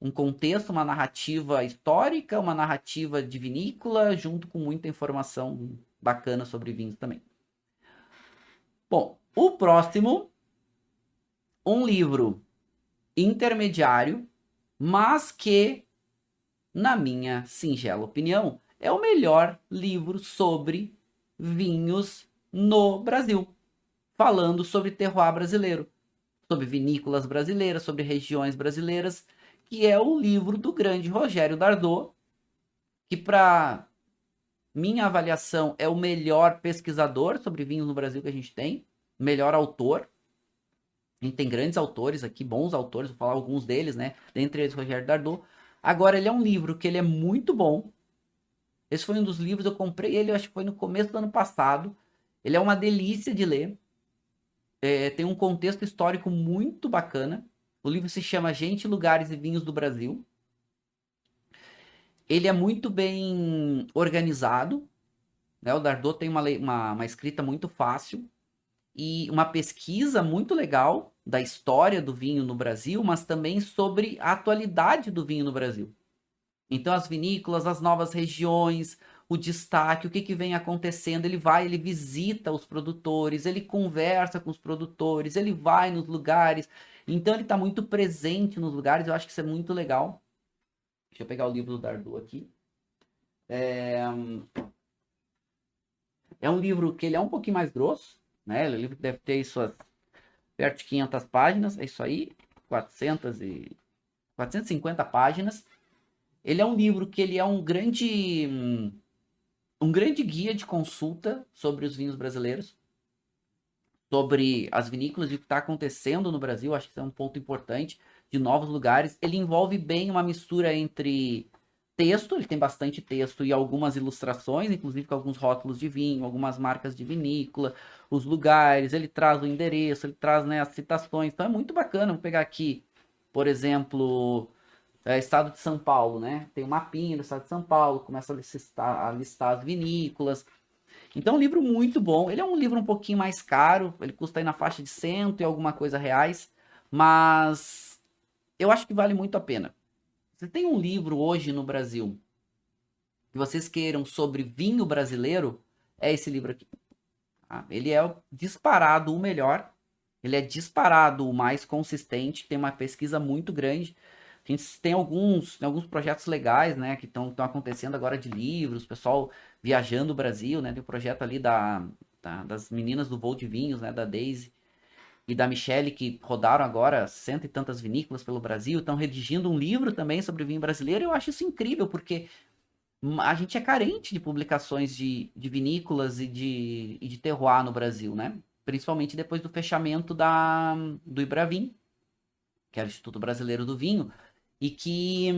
um contexto, uma narrativa histórica, uma narrativa de vinícola, junto com muita informação bacana sobre vinhos também. Bom, o próximo, um livro intermediário, mas que, na minha singela opinião, é o melhor livro sobre vinhos no Brasil, falando sobre terroir brasileiro, sobre vinícolas brasileiras, sobre regiões brasileiras, que é o livro do grande Rogério Dardot, que para minha avaliação é o melhor pesquisador sobre vinhos no Brasil que a gente tem, melhor autor. A gente tem grandes autores aqui, bons autores, vou falar alguns deles, né? Dentre eles Rogério Dardot, Agora, ele é um livro que ele é muito bom. Esse foi um dos livros, eu comprei ele, eu acho que foi no começo do ano passado. Ele é uma delícia de ler. Tem um contexto histórico muito bacana. O livro se chama Gente, Lugares e Vinhos do Brasil. Ele é muito bem organizado, né? O Dardot tem uma escrita muito fácil e uma pesquisa muito legal da história do vinho no Brasil, mas também sobre a atualidade do vinho no Brasil. Então, as vinícolas, as novas regiões, o destaque, o que, que vem acontecendo. Ele vai, ele visita os produtores, ele conversa com os produtores, ele vai nos lugares. Então, ele está muito presente nos lugares. Eu acho que isso é muito legal. Deixa eu pegar o livro do Dardot aqui. É um livro que ele é um pouquinho mais grosso, né? O livro deve ter suas perto de 500 páginas, é isso aí, 450 páginas. Ele é um livro que ele é um grande guia de consulta sobre os vinhos brasileiros, sobre as vinícolas e o que está acontecendo no Brasil. Acho que isso é um ponto importante, de novos lugares. Ele envolve bem uma mistura entre texto, ele tem bastante texto e algumas ilustrações, inclusive com alguns rótulos de vinho, algumas marcas de vinícola, os lugares, ele traz o endereço, ele traz, né, as citações. Então é muito bacana. Vou pegar aqui, por exemplo, estado de São Paulo, né? Tem um mapinha do estado de São Paulo, começa a listar as vinícolas. Então, é um livro muito bom. Ele é um livro um pouquinho mais caro, ele custa aí na faixa de 100 e alguma coisa reais, mas eu acho que vale muito a pena. Você tem um livro hoje no Brasil que vocês queiram sobre vinho brasileiro, é esse livro aqui. Tá? Ele é disparado o melhor, ele é disparado o mais consistente, tem uma pesquisa muito grande. A gente tem alguns projetos legais, né, que estão acontecendo agora de livros, pessoal viajando o Brasil, né, tem o projeto ali das meninas do Voo de Vinhos, né, da Daisy e da Michelle, que rodaram agora cento e tantas vinícolas pelo Brasil, estão redigindo um livro também sobre vinho brasileiro. Eu acho isso incrível, porque a gente é carente de publicações de vinícolas e de terroir no Brasil, né, principalmente depois do fechamento do Ibravin, que era o Instituto Brasileiro do Vinho, e que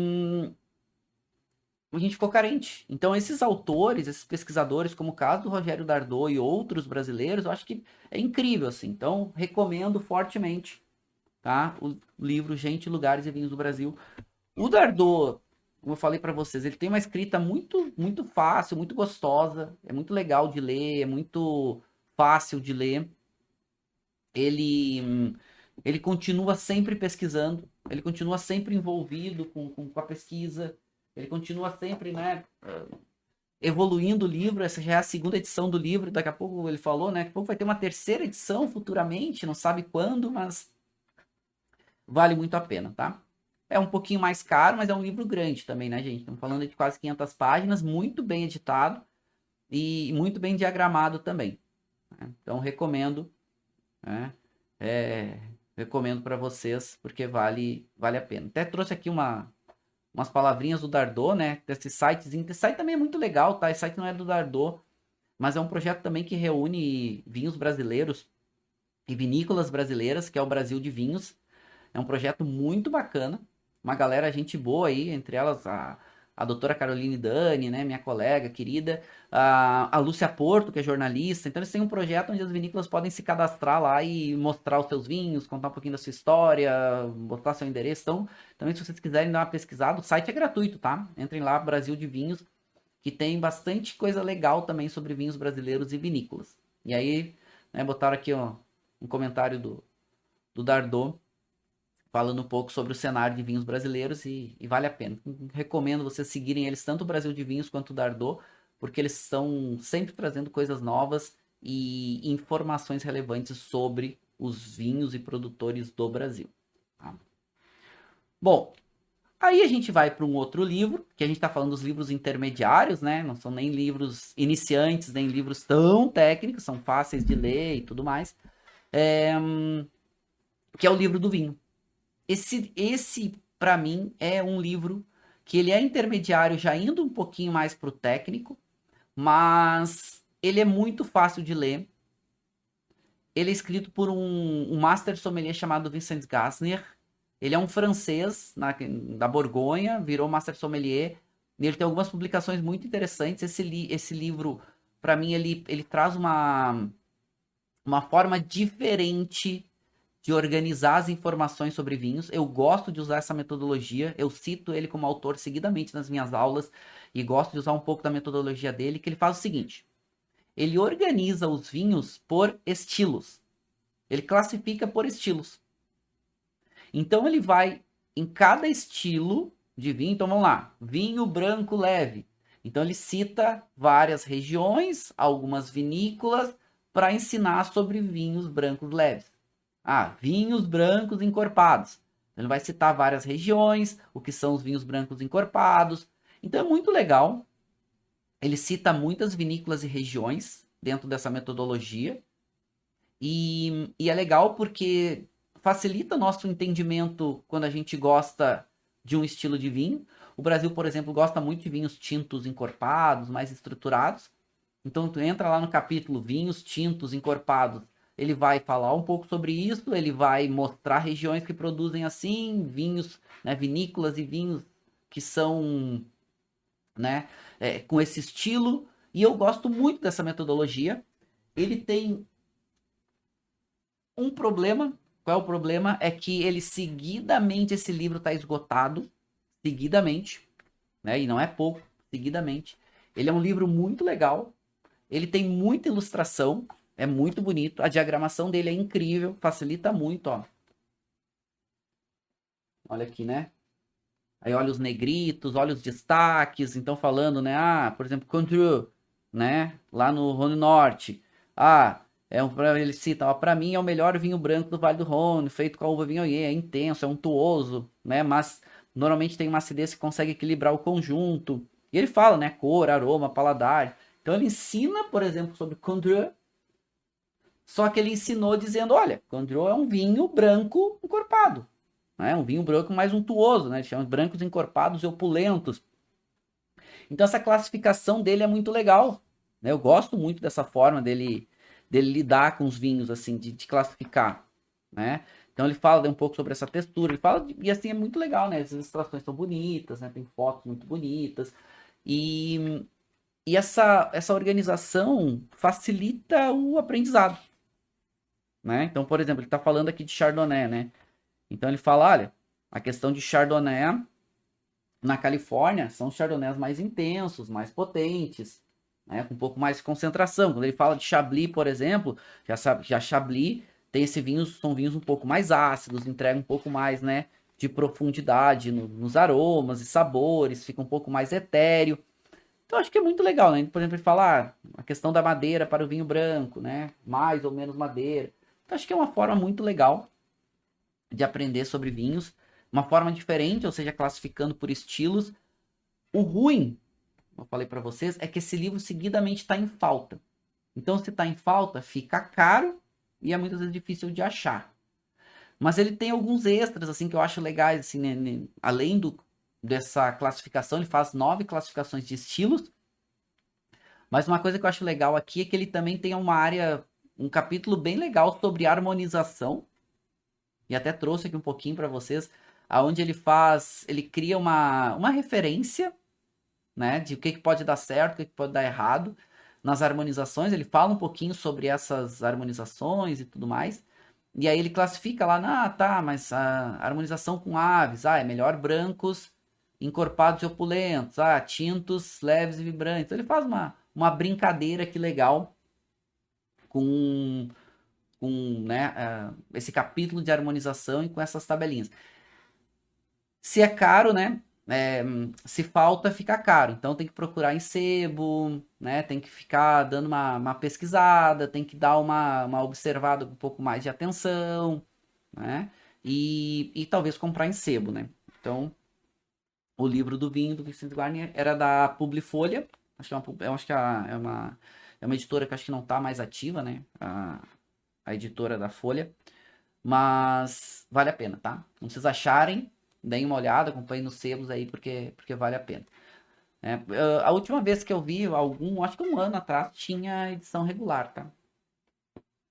a gente ficou carente. Então, esses autores, esses pesquisadores, como o caso do Rogério Dardot e outros brasileiros, eu acho que é incrível, assim. Então, recomendo fortemente, tá? O livro Gente, Lugares e Vinhos do Brasil. O Dardot, como eu falei para vocês, ele tem uma escrita muito, muito fácil, muito gostosa, é muito legal de ler, é muito fácil de ler. Ele, ele continua sempre pesquisando, ele continua sempre envolvido com a pesquisa, ele continua sempre, né, evoluindo o livro. Essa já é a segunda edição do livro, daqui a pouco ele falou, né, daqui a pouco vai ter uma terceira edição futuramente, não sabe quando, mas vale muito a pena, tá? É um pouquinho mais caro, mas é um livro grande também, né, gente? Estamos falando de quase 500 páginas, muito bem editado e muito bem diagramado também, né? Então, recomendo, né? Recomendo para vocês, porque vale a pena. Até trouxe aqui umas palavrinhas do Dardot, né? Desse sitezinho. Esse site também é muito legal, tá? Esse site não é do Dardot, mas é um projeto também que reúne vinhos brasileiros e vinícolas brasileiras, que é o Brasil de Vinhos. É um projeto muito bacana. Uma galera, gente boa aí, entre elas a doutora Caroline Dani, né, minha colega querida, a Lúcia Porto, que é jornalista. Então, eles têm um projeto onde as vinícolas podem se cadastrar lá e mostrar os seus vinhos, contar um pouquinho da sua história, botar seu endereço. Então, também, se vocês quiserem dar uma pesquisada, o site é gratuito, tá? Entrem lá, Brasil de Vinhos, que tem bastante coisa legal também sobre vinhos brasileiros e vinícolas. E aí, né, botaram aqui ó, um comentário do Dardot, falando um pouco sobre o cenário de vinhos brasileiros e vale a pena. Recomendo vocês seguirem eles, tanto o Brasil de Vinhos quanto o Dardot, porque eles estão sempre trazendo coisas novas e informações relevantes sobre os vinhos e produtores do Brasil. Tá? Bom, aí a gente vai para um outro livro, que a gente está falando dos livros intermediários, né? Não são nem livros iniciantes, nem livros tão técnicos, são fáceis de ler e tudo mais. Que é o livro do vinho. Esse para mim, é um livro que ele é intermediário, já indo um pouquinho mais para o técnico, mas ele é muito fácil de ler. Ele é escrito por um master sommelier chamado Vincent Gassner. Ele é um francês da Borgonha, virou Master Sommelier. E ele tem algumas publicações muito interessantes. Esse livro, para mim, ele traz uma forma diferente de organizar as informações sobre vinhos. Eu gosto de usar essa metodologia. Eu cito ele como autor seguidamente nas minhas aulas e gosto de usar um pouco da metodologia dele, que ele faz o seguinte: ele organiza os vinhos por estilos. Ele classifica por estilos. Então ele vai em cada estilo de vinho. Então vamos lá, vinho branco leve. Então ele cita várias regiões, algumas vinícolas, para ensinar sobre vinhos brancos leves. Vinhos brancos encorpados. Ele vai citar várias regiões, o que são os vinhos brancos encorpados. Então é muito legal. Ele cita muitas vinícolas e regiões dentro dessa metodologia. E é legal porque facilita nosso entendimento quando a gente gosta de um estilo de vinho. O Brasil, por exemplo, gosta muito de vinhos tintos encorpados, mais estruturados. Então, tu entra lá no capítulo vinhos tintos encorpados. Ele vai falar um pouco sobre isso, ele vai mostrar regiões que produzem assim, vinhos, né, vinícolas e vinhos que são, né, com esse estilo. E eu gosto muito dessa metodologia. Ele tem um problema. Qual é o problema? É que ele seguidamente, esse livro está esgotado, seguidamente, né? E não é pouco, seguidamente. Ele é um livro muito legal, ele tem muita ilustração, é muito bonito, a diagramação dele é incrível, facilita muito, ó. Olha aqui, né? Aí olha os negritos, olha os destaques, então falando, né? Por exemplo, Cointreau, né? Lá no Rhône Norte. Ele cita, ó, para mim é o melhor vinho branco do Vale do Rhône, feito com a uva Viognier, é intenso, é untuoso, né? Mas normalmente tem uma acidez que consegue equilibrar o conjunto. E ele fala, né? Cor, aroma, paladar. Então ele ensina, por exemplo, sobre Cointreau, só que ele ensinou dizendo, olha, Cointreau é um vinho branco encorpado, né? Um vinho branco mais untuoso, né? Ele chama de brancos encorpados e opulentos. Então essa classificação dele é muito legal, né? Eu gosto muito dessa forma dele lidar com os vinhos, assim, de classificar, né? Então ele fala um pouco sobre essa textura, ele fala, e assim, é muito legal, né? As ilustrações são bonitas, né? Tem fotos muito bonitas, e essa organização facilita o aprendizado, né? Então, por exemplo, ele está falando aqui de Chardonnay, né? Então ele fala, olha, a questão de Chardonnay na Califórnia são os Chardonnays mais intensos, mais potentes, né, com um pouco mais de concentração. Quando ele fala de Chablis, por exemplo, já Chablis tem são vinhos um pouco mais ácidos, entrega um pouco mais, né, de profundidade nos aromas e sabores, fica um pouco mais etéreo. Então acho que é muito legal, né? Por exemplo, ele fala a questão da madeira para o vinho branco, né, mais ou menos madeira. Então acho que é uma forma muito legal de aprender sobre vinhos, uma forma diferente, ou seja, classificando por estilos. O ruim, eu falei para vocês, é que esse livro seguidamente está em falta. Então, se está em falta, fica caro e é muitas vezes difícil de achar. Mas ele tem alguns extras, assim, que eu acho legais, assim, né? Além dessa classificação, ele faz 9 classificações de estilos. Mas uma coisa que eu acho legal aqui é que ele também tem uma área, um capítulo bem legal sobre harmonização. E até trouxe aqui um pouquinho para vocês, aonde ele cria uma referência, né, de o que pode dar certo, o que pode dar errado nas harmonizações. Ele fala um pouquinho sobre essas harmonizações e tudo mais. E aí ele classifica lá, mas a harmonização com aves, é melhor brancos encorpados e opulentos, tintos leves e vibrantes. Então ele faz uma brincadeira que legal com né, esse capítulo de harmonização e com essas tabelinhas. Se é caro, né? Se falta, fica caro. Então tem que procurar em sebo, né? Tem que ficar dando uma pesquisada, tem que dar uma observada com um pouco mais de atenção, né? E talvez comprar em sebo, né? Então, o livro do vinho do Vicente Guarnier era da Publifolha. Eu acho que é uma editora que acho que não está mais ativa, né? A editora da Folha. Mas vale a pena, tá? Quando vocês acharem, deem uma olhada, acompanhem nos sebos aí, porque vale a pena. A última vez que eu vi acho que um ano atrás, tinha edição regular, tá?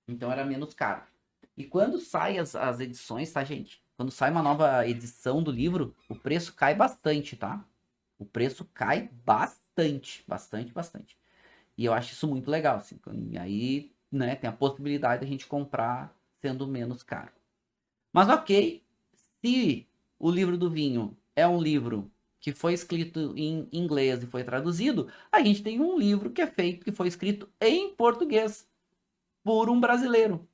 Então era menos caro. E quando saem as edições, tá, gente? quando sai uma nova edição do livro, o preço cai bastante, tá? O preço cai bastante, bastante, bastante. E eu acho isso muito legal, assim. E aí, né, tem a possibilidade de a gente comprar sendo menos caro. Mas ok, se o livro do vinho é um livro que foi escrito em inglês e foi traduzido, a gente tem um livro que é feito, que foi escrito em português por um brasileiro,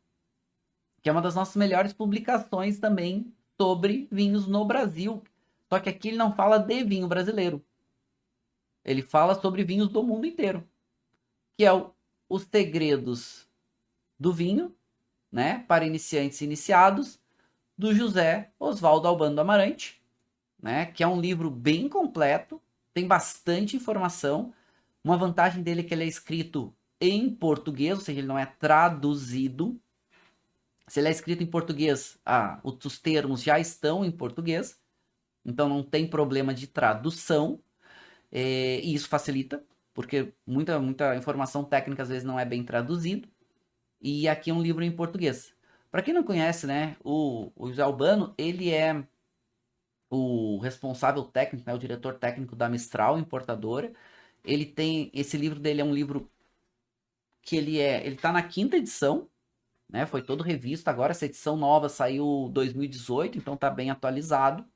que é uma das nossas melhores publicações também sobre vinhos no Brasil. Só que aqui ele não fala de vinho brasileiro. Ele fala sobre vinhos do mundo inteiro, que é Os Segredos do Vinho, né, para iniciantes e iniciados, do José Oswaldo Albano do Amarante, né, que é um livro bem completo, tem bastante informação. Uma vantagem dele é que ele é escrito em português, ou seja, ele não é traduzido. Se ele é escrito em português, os termos já estão em português, então não tem problema de tradução, e isso facilita, porque muita informação técnica às vezes não é bem traduzido. E aqui é um livro em português. Para quem não conhece, né, o José Albano, ele é o responsável técnico, né, o diretor técnico da Mistral Importadora. Ele tem, esse livro dele é um livro que ele tá na 5ª edição, né, foi todo revisto, agora essa edição nova saiu 2018, então tá bem atualizado.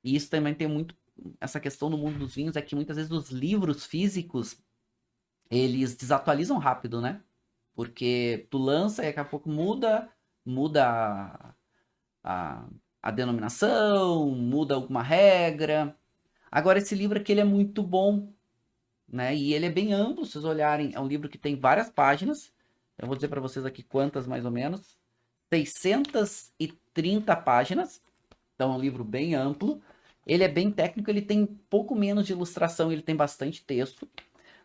E isso também tem muito, essa questão no mundo dos vinhos, é que muitas vezes os livros físicos, eles desatualizam rápido, né? Porque tu lança e daqui a pouco muda a denominação, muda alguma regra. Agora, esse livro aqui ele é muito bom, né? E ele é bem amplo, se vocês olharem, é um livro que tem várias páginas. Eu vou dizer para vocês aqui quantas mais ou menos. 630 páginas. Então, é um livro bem amplo. Ele é bem técnico, ele tem pouco menos de ilustração, ele tem bastante texto.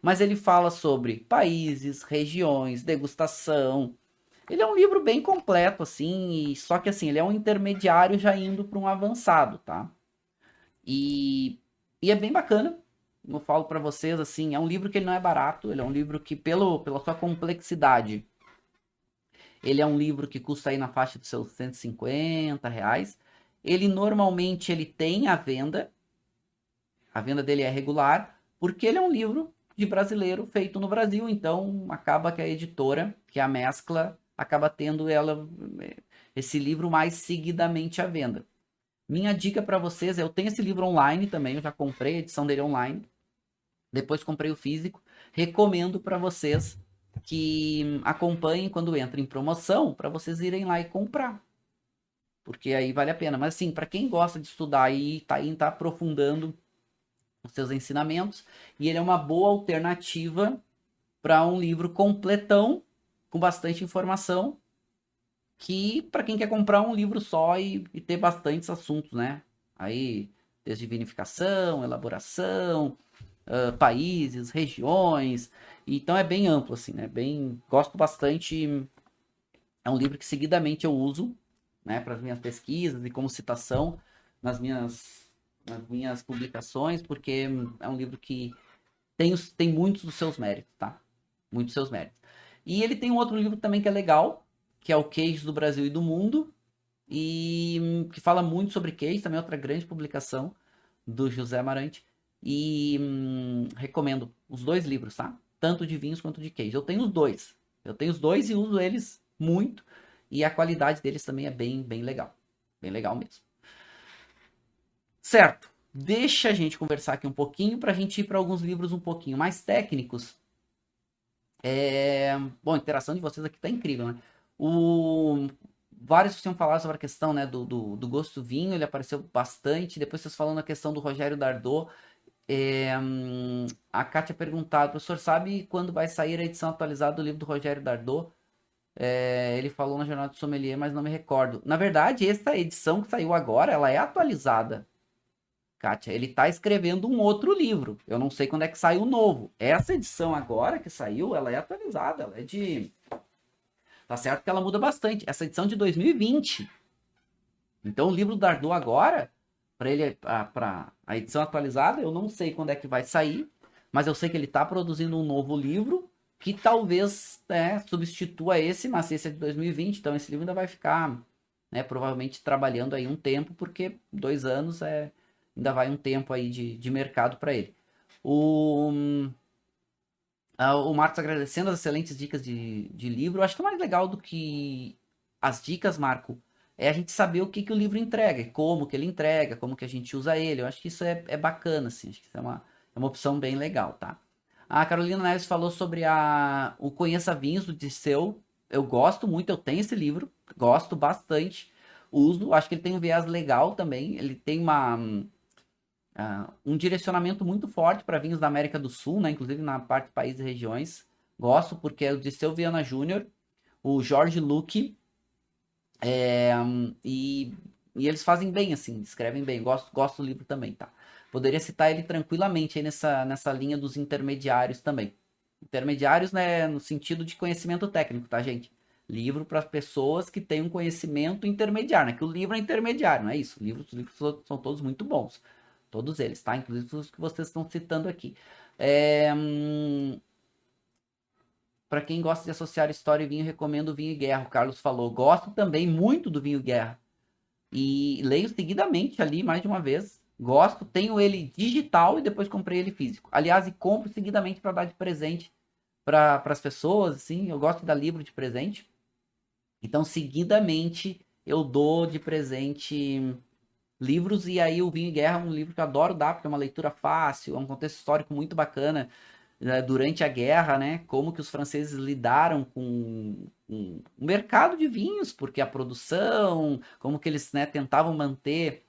Mas ele fala sobre países, regiões, degustação. Ele é um livro bem completo, assim, só que assim, ele é um intermediário já indo para um avançado, tá? E é bem bacana, eu falo para vocês, assim, é um livro que ele não é barato, ele é um livro que, pela sua complexidade, ele é um livro que custa aí na faixa dos seus R$ 150. Ele normalmente ele tem a venda dele é regular, porque ele é um livro de brasileiro feito no Brasil, então acaba que a editora, que é a Mescla, acaba tendo esse livro mais seguidamente à venda. Minha dica para vocês é, eu tenho esse livro online também, eu já comprei a edição dele online, depois comprei o físico, recomendo para vocês que acompanhem quando entra em promoção, para vocês irem lá e comprar, porque aí vale a pena. Mas assim, para quem gosta de estudar e tá aprofundando os seus ensinamentos, e ele é uma boa alternativa para um livro completão, com bastante informação, que para quem quer comprar um livro só e ter bastantes assuntos, né? Aí, desde vinificação, elaboração, países, regiões, então é bem amplo, assim, né? Gosto bastante, é um livro que seguidamente eu uso, né, para as minhas pesquisas e como citação nas minhas publicações, porque é um livro que tem muitos dos seus méritos, tá? Muitos dos seus méritos. E ele tem um outro livro também que é legal, que é o Queijos do Brasil e do Mundo, e que fala muito sobre queijo, também é outra grande publicação do José Amarante. E recomendo os dois livros, tá? Tanto de vinhos quanto de queijo. Eu tenho os dois. Eu tenho os dois e uso eles muito. E a qualidade deles também é bem legal. Bem legal mesmo. Certo. Deixa a gente conversar aqui um pouquinho para a gente ir para alguns livros um pouquinho mais técnicos. Bom, a interação de vocês aqui tá incrível, né? Vários tinham falado sobre a questão, né, do gosto do vinho, ele apareceu bastante. Depois vocês falando a questão do Rogério Dardot. A Kátia perguntado, professor, sabe quando vai sair a edição atualizada do livro do Rogério Dardot? Ele falou na Jornada do Sommelier, mas não me recordo. Na verdade, essa edição que saiu agora, ela é atualizada, Kátia. Ele tá escrevendo um outro livro. Eu não sei quando é que sai o novo. Essa edição agora que saiu, ela é atualizada. Ela é de... Tá certo que ela muda bastante. Essa edição de 2020. Então, o livro do Dardot agora, para a edição atualizada, eu não sei quando é que vai sair, mas eu sei que ele tá produzindo um novo livro que talvez substitua esse, mas esse é de 2020, então esse livro ainda vai ficar né? Provavelmente trabalhando aí um tempo, porque 2 anos ainda vai um tempo aí de mercado para ele. O Marcos agradecendo as excelentes dicas de livro. Eu acho que o mais legal do que as dicas, Marco, é a gente saber o que o livro entrega, como que ele entrega, como que a gente usa ele. Eu acho que isso é bacana, assim. Acho que isso é uma opção bem legal, tá? A Carolina Neves falou sobre o Conheça Vinhos do Disseu. Eu gosto muito, eu tenho esse livro, gosto bastante. Uso, acho que ele tem um viés legal também. Ele tem um direcionamento muito forte para vinhos da América do Sul, né? Inclusive na parte de países e regiões. Gosto porque é o Dirceu Viana Júnior, o Jorge Luque, e, e eles fazem bem, assim, escrevem bem. Gosto do livro também, tá? Poderia citar ele tranquilamente aí nessa linha dos intermediários também. Intermediários, né, no sentido de conhecimento técnico, tá, gente? Livro para pessoas que têm um conhecimento intermediário, né? Que o livro é intermediário, não é isso? Os livros são todos muito bons. Todos eles, tá? Inclusive os que vocês estão citando aqui. Para quem gosta de associar história e vinho, recomendo o Vinho e Guerra. O Carlos falou. Gosto também muito do Vinho e Guerra. E leio seguidamente ali, mais de uma vez. Gosto, tenho ele digital e depois comprei ele físico. Aliás, e compro seguidamente para dar de presente para as pessoas, assim. Eu gosto de dar livro de presente. Então, seguidamente, eu dou de presente livros, e aí o Vinho e Guerra é um livro que eu adoro dar, porque é uma leitura fácil, é um contexto histórico muito bacana, né, durante a guerra, né, como que os franceses lidaram com o mercado de vinhos, porque a produção, como que eles, né, tentavam manter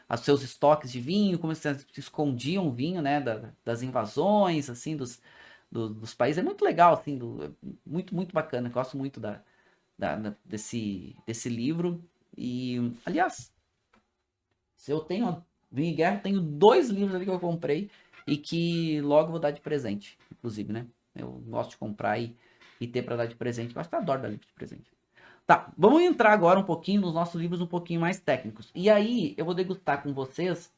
os seus estoques de vinho, como eles escondiam o vinho, né, das invasões, assim, dos países. É muito legal, assim, muito, muito bacana, gosto muito desse livro. E, aliás, se eu tenho Vinho e Guerra, tenho 2 livros ali que eu comprei e que logo vou dar de presente, inclusive, né? Eu gosto de comprar e ter para dar de presente. Eu acho que eu adoro dar livro de presente. Tá, vamos entrar agora um pouquinho nos nossos livros um pouquinho mais técnicos. E aí eu vou degustar com vocês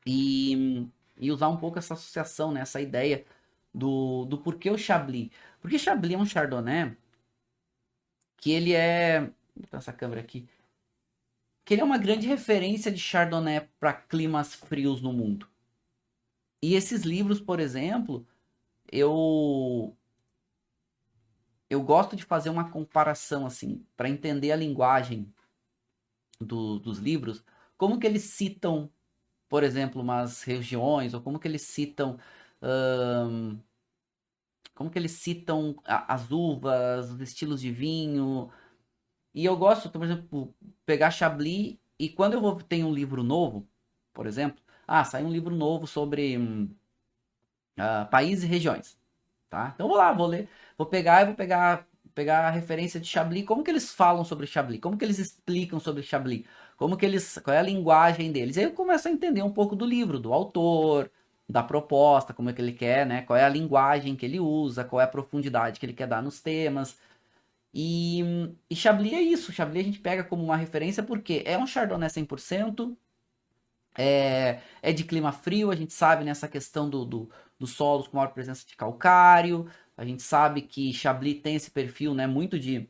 e usar um pouco essa associação, né? Essa ideia do porquê o Chablis. Porque Chablis é um Chardonnay que ele é... Vou botar essa câmera aqui, que ele é uma grande referência de Chardonnay para climas frios no mundo. E esses livros, por exemplo, eu eu gosto de fazer uma comparação assim, para entender a linguagem dos livros, como que eles citam, por exemplo, umas regiões, ou como que eles citam hum, as uvas, os estilos de vinho. E eu gosto, por exemplo, pegar Chablis, e quando eu tenho um livro novo, por exemplo, sai um livro novo sobre países e regiões, tá? Então eu vou lá, vou ler, vou pegar a referência de Chablis, como que eles falam sobre Chablis, como que eles explicam sobre Chablis, qual é a linguagem deles. Aí eu começo a entender um pouco do livro, do autor, da proposta, como é que ele quer, né? Qual é a linguagem que ele usa, qual é a profundidade que ele quer dar nos temas. E Chablis é isso. Chablis a gente pega como uma referência porque é um Chardonnay 100%, é de clima frio, a gente sabe nessa questão dos solos com maior presença de calcário, a gente sabe que Chablis tem esse perfil, né, muito de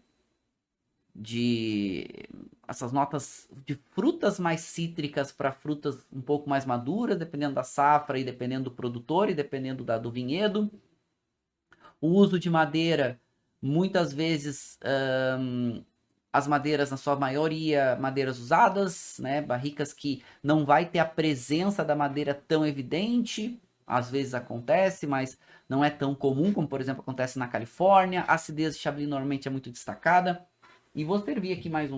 essas notas de frutas mais cítricas para frutas um pouco mais maduras, dependendo da safra e dependendo do produtor e dependendo do vinhedo. O uso de madeira, muitas vezes, as madeiras, na sua maioria, madeiras usadas, né? Barricas que não vai ter a presença da madeira tão evidente. Às vezes acontece, mas não é tão comum, como por exemplo acontece na Califórnia. A acidez de Chablis normalmente é muito destacada. E vou servir aqui mais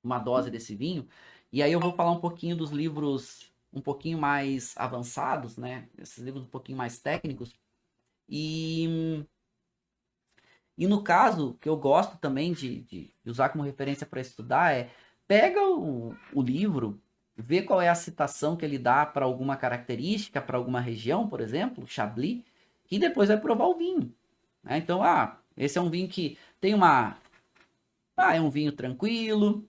uma dose desse vinho. E aí eu vou falar um pouquinho dos livros um pouquinho mais avançados, né? Esses livros um pouquinho mais técnicos. E no caso, que eu gosto também de usar como referência para estudar pega o livro, vê qual é a citação que ele dá para alguma característica, para alguma região, por exemplo, Chablis, e depois vai provar o vinho, né? Então, esse é um vinho que tem é um vinho tranquilo,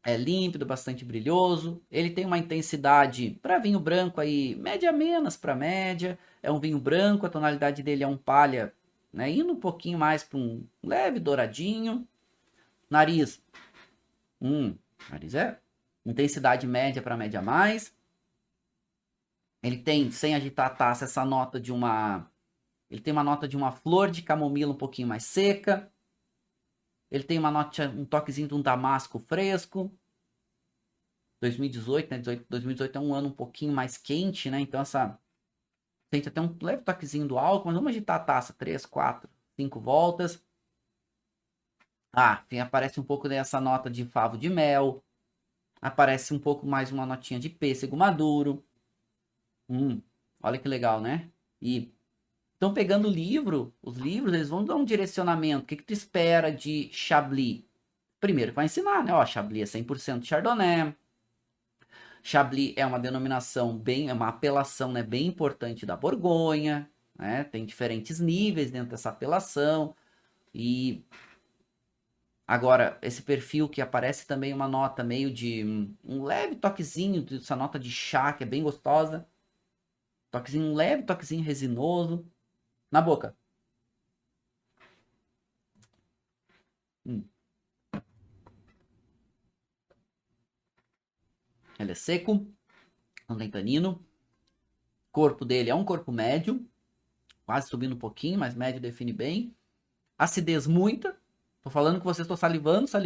é límpido, bastante brilhoso, ele tem uma intensidade para vinho branco aí, média menos para média, é um vinho branco, a tonalidade dele é um palha, né, indo um pouquinho mais para um leve douradinho. Nariz. Nariz é intensidade média para média mais. Ele tem, sem agitar a taça, essa nota de uma... Ele tem uma nota de uma flor de camomila um pouquinho mais seca. Ele tem uma nota, um toquezinho de um damasco fresco. 2018, né? 2018 é um ano um pouquinho mais quente, né? Então essa... Sente até um leve toquezinho do álcool, mas vamos agitar a taça 3, 4, 5 voltas. Aparece um pouco dessa nota de favo de mel. Aparece um pouco mais uma notinha de pêssego maduro. Olha que legal, né? E então, pegando o livro, os livros, eles vão dar um direcionamento. O que tu espera de Chablis? Primeiro, vai ensinar, né? Ó, Chablis é 100% Chardonnay. Chablis é uma denominação é uma apelação, né, bem importante da Borgonha, né? Tem diferentes níveis dentro dessa apelação. E agora, esse perfil que aparece também uma nota meio de um leve toquezinho dessa nota de chá, que é bem gostosa. Um leve toquezinho resinoso. Na boca. Ele é seco, não tem tanino. O corpo dele é um corpo médio, quase subindo um pouquinho, mas médio define bem. Acidez muita. Tô falando que vocês estão salivando. Se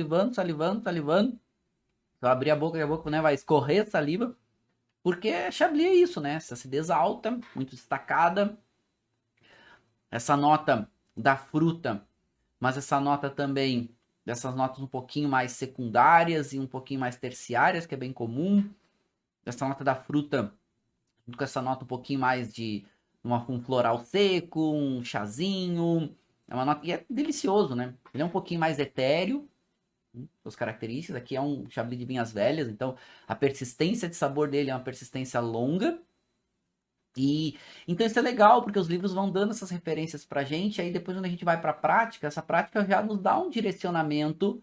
eu abrir a boca, né, vai escorrer saliva. Porque Chablis é isso, né? Essa acidez alta, muito destacada. Essa nota da fruta, mas essa nota também, dessas notas um pouquinho mais secundárias e um pouquinho mais terciárias, que é bem comum. Essa nota da fruta, com essa nota um pouquinho mais de um floral seco, um chazinho. É uma nota, e é delicioso, né? Ele é um pouquinho mais etéreo, suas características. Aqui é um Chablis de vinhas velhas, então a persistência de sabor dele é uma persistência longa. E então isso é legal, porque os livros vão dando essas referências pra gente, aí depois quando a gente vai pra prática, essa prática já nos dá um direcionamento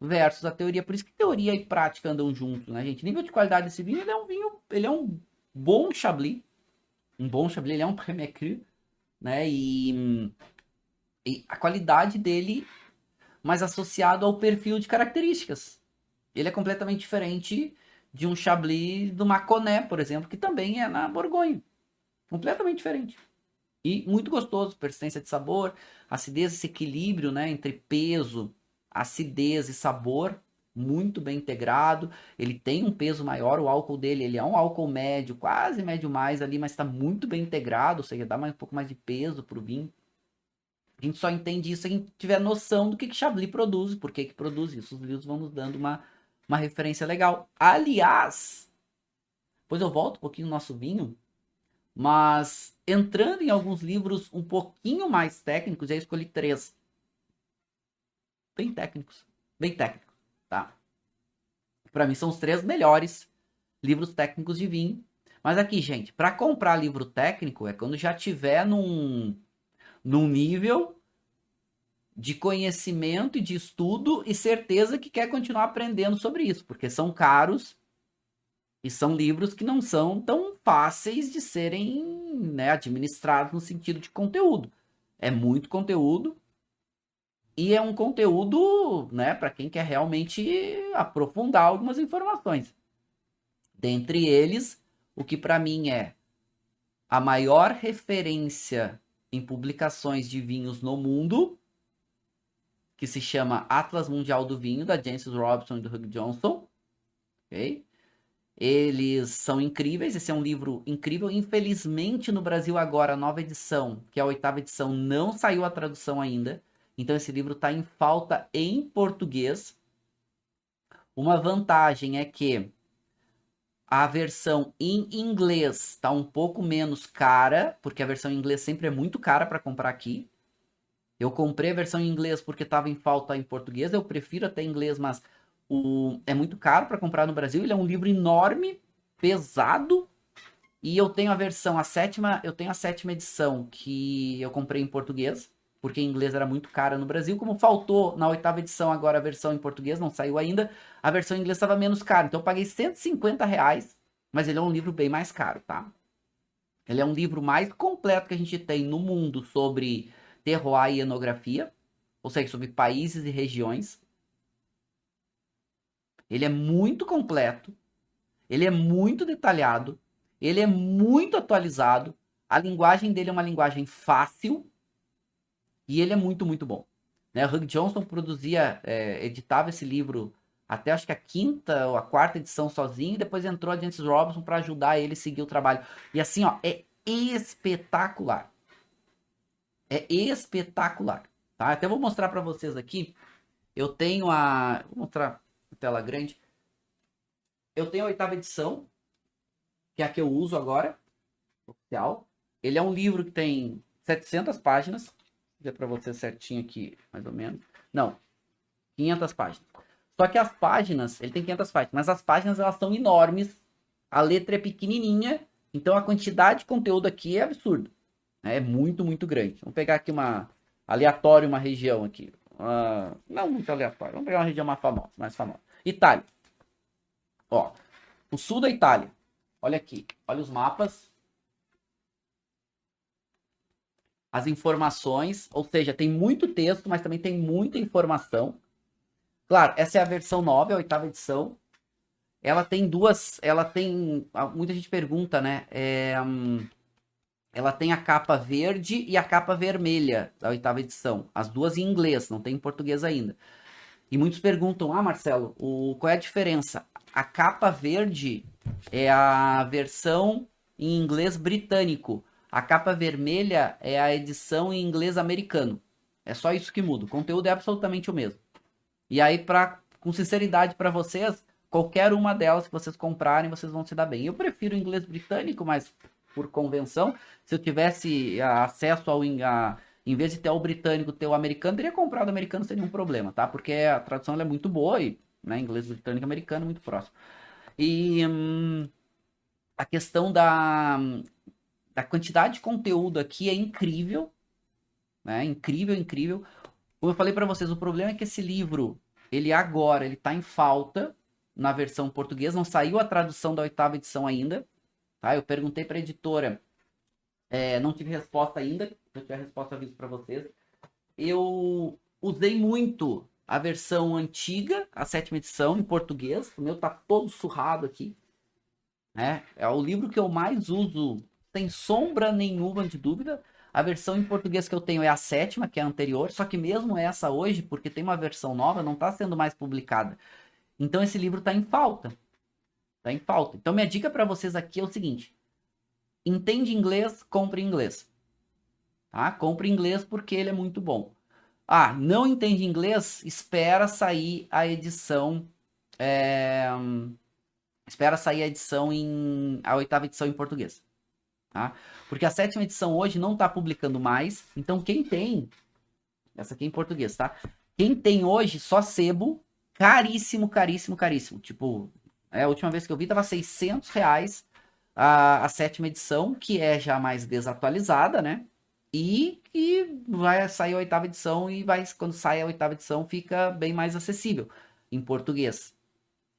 versus a teoria. Por isso que teoria e prática andam juntos, né, gente? Nível de qualidade desse vinho, ele é um bom Chablis. Um bom Chablis, ele é um Premier Cru, né? E a qualidade dele mais associado ao perfil de características. Ele é completamente diferente de um Chablis do Mâconnais, por exemplo, que também é na Borgonha. Completamente diferente. E muito gostoso, persistência de sabor, acidez, esse equilíbrio, né, entre peso, acidez e sabor, muito bem integrado. Ele tem um peso maior, o álcool dele, ele é um álcool médio, quase médio mais ali, mas está muito bem integrado, ou seja, dá um pouco mais de peso para o vinho. A gente só entende isso se a gente tiver noção do que Chablis produz, por que produz isso. Os livros vão nos dando uma referência legal. Aliás, depois eu volto um pouquinho no nosso vinho, mas entrando em alguns livros um pouquinho mais técnicos, eu escolhi 3. Bem técnicos, tá? Para mim são os 3 melhores livros técnicos de vinho. Mas aqui, gente, para comprar livro técnico é quando já tiver num nível de conhecimento e de estudo e certeza que quer continuar aprendendo sobre isso, porque são caros e são livros que não são tão fáceis de serem, né, administrados no sentido de conteúdo. É muito conteúdo e é um conteúdo, né, para quem quer realmente aprofundar algumas informações. Dentre eles, o que para mim é a maior referência em publicações de vinhos no mundo, que se chama Atlas Mundial do Vinho, da Jancis Robinson e do Hugh Johnson. Ok? Eles são incríveis, esse é um livro incrível. Infelizmente, no Brasil agora, a nova edição, que é a 8ª edição, não saiu a tradução ainda. Então, esse livro está em falta em português. Uma vantagem é que a versão em inglês está um pouco menos cara, porque a versão em inglês sempre é muito cara para comprar aqui. Eu comprei a versão em inglês porque estava em falta em português. Eu prefiro até inglês, mas é muito caro para comprar no Brasil. Ele é um livro enorme, pesado. E eu tenho a versão, eu tenho a 7ª edição que eu comprei em português, porque em inglês era muito cara no Brasil. Como faltou na 8ª edição agora a versão em português, não saiu ainda, a versão em inglês estava menos cara. Então eu paguei R$ 150, mas ele é um livro bem mais caro, tá? Ele é um livro mais completo que a gente tem no mundo sobre terroir e enografia. ou seja, sobre países e regiões. Ele é muito completo, ele é muito detalhado, ele é muito atualizado. A linguagem dele é uma linguagem fácil e ele é muito, muito bom. Né? O Hugh Johnson produzia, editava esse livro até acho que a quinta ou a quarta edição sozinho, e depois entrou a Jancis Robinson para ajudar ele a seguir o trabalho. E assim, ó, é espetacular. É espetacular. Tá? Até vou mostrar para vocês aqui. Eu tenho a. Vou mostrar na tela grande. Eu tenho a 8ª edição, que é a que eu uso agora, oficial. Ele é um livro que tem 700 páginas. Vou dizer para você certinho aqui, mais ou menos. Não, 500 páginas. Só que as páginas, ele tem 500 páginas, mas as páginas elas são enormes. A letra é pequenininha, então a quantidade de conteúdo aqui é absurdo. É muito, muito grande. Vamos pegar aqui uma região aqui. Não muito aleatório. Vamos pegar uma região mais famosa. Itália. Ó, o sul da Itália. Olha aqui. Olha os mapas. As informações. Ou seja, tem muito texto, mas também tem muita informação. Claro, essa é a versão 9, a 8ª edição. Ela tem duas. Ela tem. Muita gente pergunta, né? Ela tem a capa verde e a capa vermelha da 8ª edição. As duas em inglês, não tem em português ainda. E muitos perguntam, Marcelo, qual é a diferença? A capa verde é a versão em inglês britânico. A capa vermelha é a edição em inglês americano. É só isso que muda. O conteúdo é absolutamente o mesmo. E aí, com sinceridade para vocês, qualquer uma delas que vocês comprarem, vocês vão se dar bem. Eu prefiro o inglês britânico, mas por convenção, se eu tivesse acesso em vez de ter o britânico, ter o americano, teria comprado o americano sem nenhum problema, tá? Porque a tradução é muito boa e, né, inglês britânico e americano muito próximo. E a questão da quantidade de conteúdo aqui é incrível, né? Incrível, incrível. Como eu falei para vocês, o problema é que esse livro, ele tá em falta na versão portuguesa, não saiu a tradução da 8ª edição ainda, tá? Eu perguntei para a editora, não tive resposta ainda, se eu tiver resposta eu aviso para vocês. Eu usei muito a versão antiga, a 7ª edição, em português, o meu tá todo surrado aqui, né? É o livro que eu mais uso, sem sombra nenhuma de dúvida. A versão em português que eu tenho é a 7ª, que é a anterior, só que mesmo essa hoje, porque tem uma versão nova, não está sendo mais publicada. Então esse livro está em falta. Está em falta. Então minha dica para vocês aqui é o seguinte: entende inglês, compre inglês. Tá? Compre inglês porque ele é muito bom. Não entende inglês? Espera sair a edição. Espera sair a edição a 8ª edição em português. Tá? Porque a 7ª edição hoje não está publicando mais. Então quem tem, essa aqui é em português, tá? Quem tem hoje só sebo, caríssimo, caríssimo, caríssimo. Tipo, a última vez que eu vi tava R$600 a 7ª edição, que é já mais desatualizada, né? E que vai sair a 8ª edição e quando sai a 8ª edição fica bem mais acessível em português.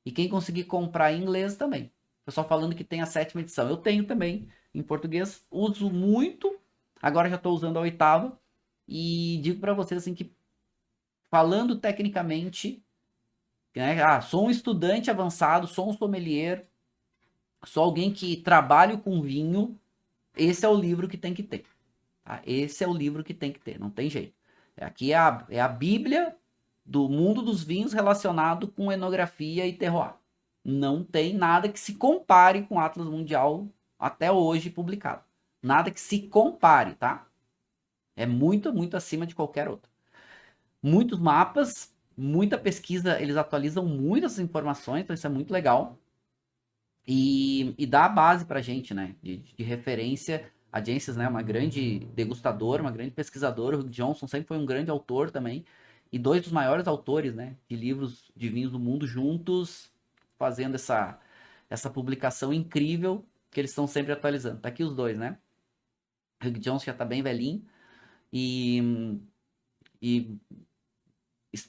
E quem conseguir comprar em inglês também. Pessoal falando que tem a 7ª edição. Eu tenho também em português, uso muito. Agora já estou usando a 8ª. E digo para vocês assim que, falando tecnicamente, né, sou um estudante avançado, sou um sommelier, sou alguém que trabalho com vinho. Esse é o livro que tem que ter. Tá? Esse é o livro que tem que ter, não tem jeito. Aqui é a Bíblia do mundo dos vinhos relacionado com enografia e terroir. Não tem nada que se compare com o Atlas Mundial até hoje publicado. Nada que se compare, tá? É muito, muito acima de qualquer outro. Muitos mapas, muita pesquisa, eles atualizam muitas informações, então isso é muito legal. E dá a base pra gente, né? De referência. A Jancis, né? Uma grande degustadora, uma grande pesquisadora. O Hugh Johnson sempre foi um grande autor também. E dois dos maiores autores, né? De livros de vinhos do mundo juntos, fazendo essa publicação incrível que eles estão sempre atualizando. Tá aqui os dois, né? O Hugh Johnson já tá bem velhinho. E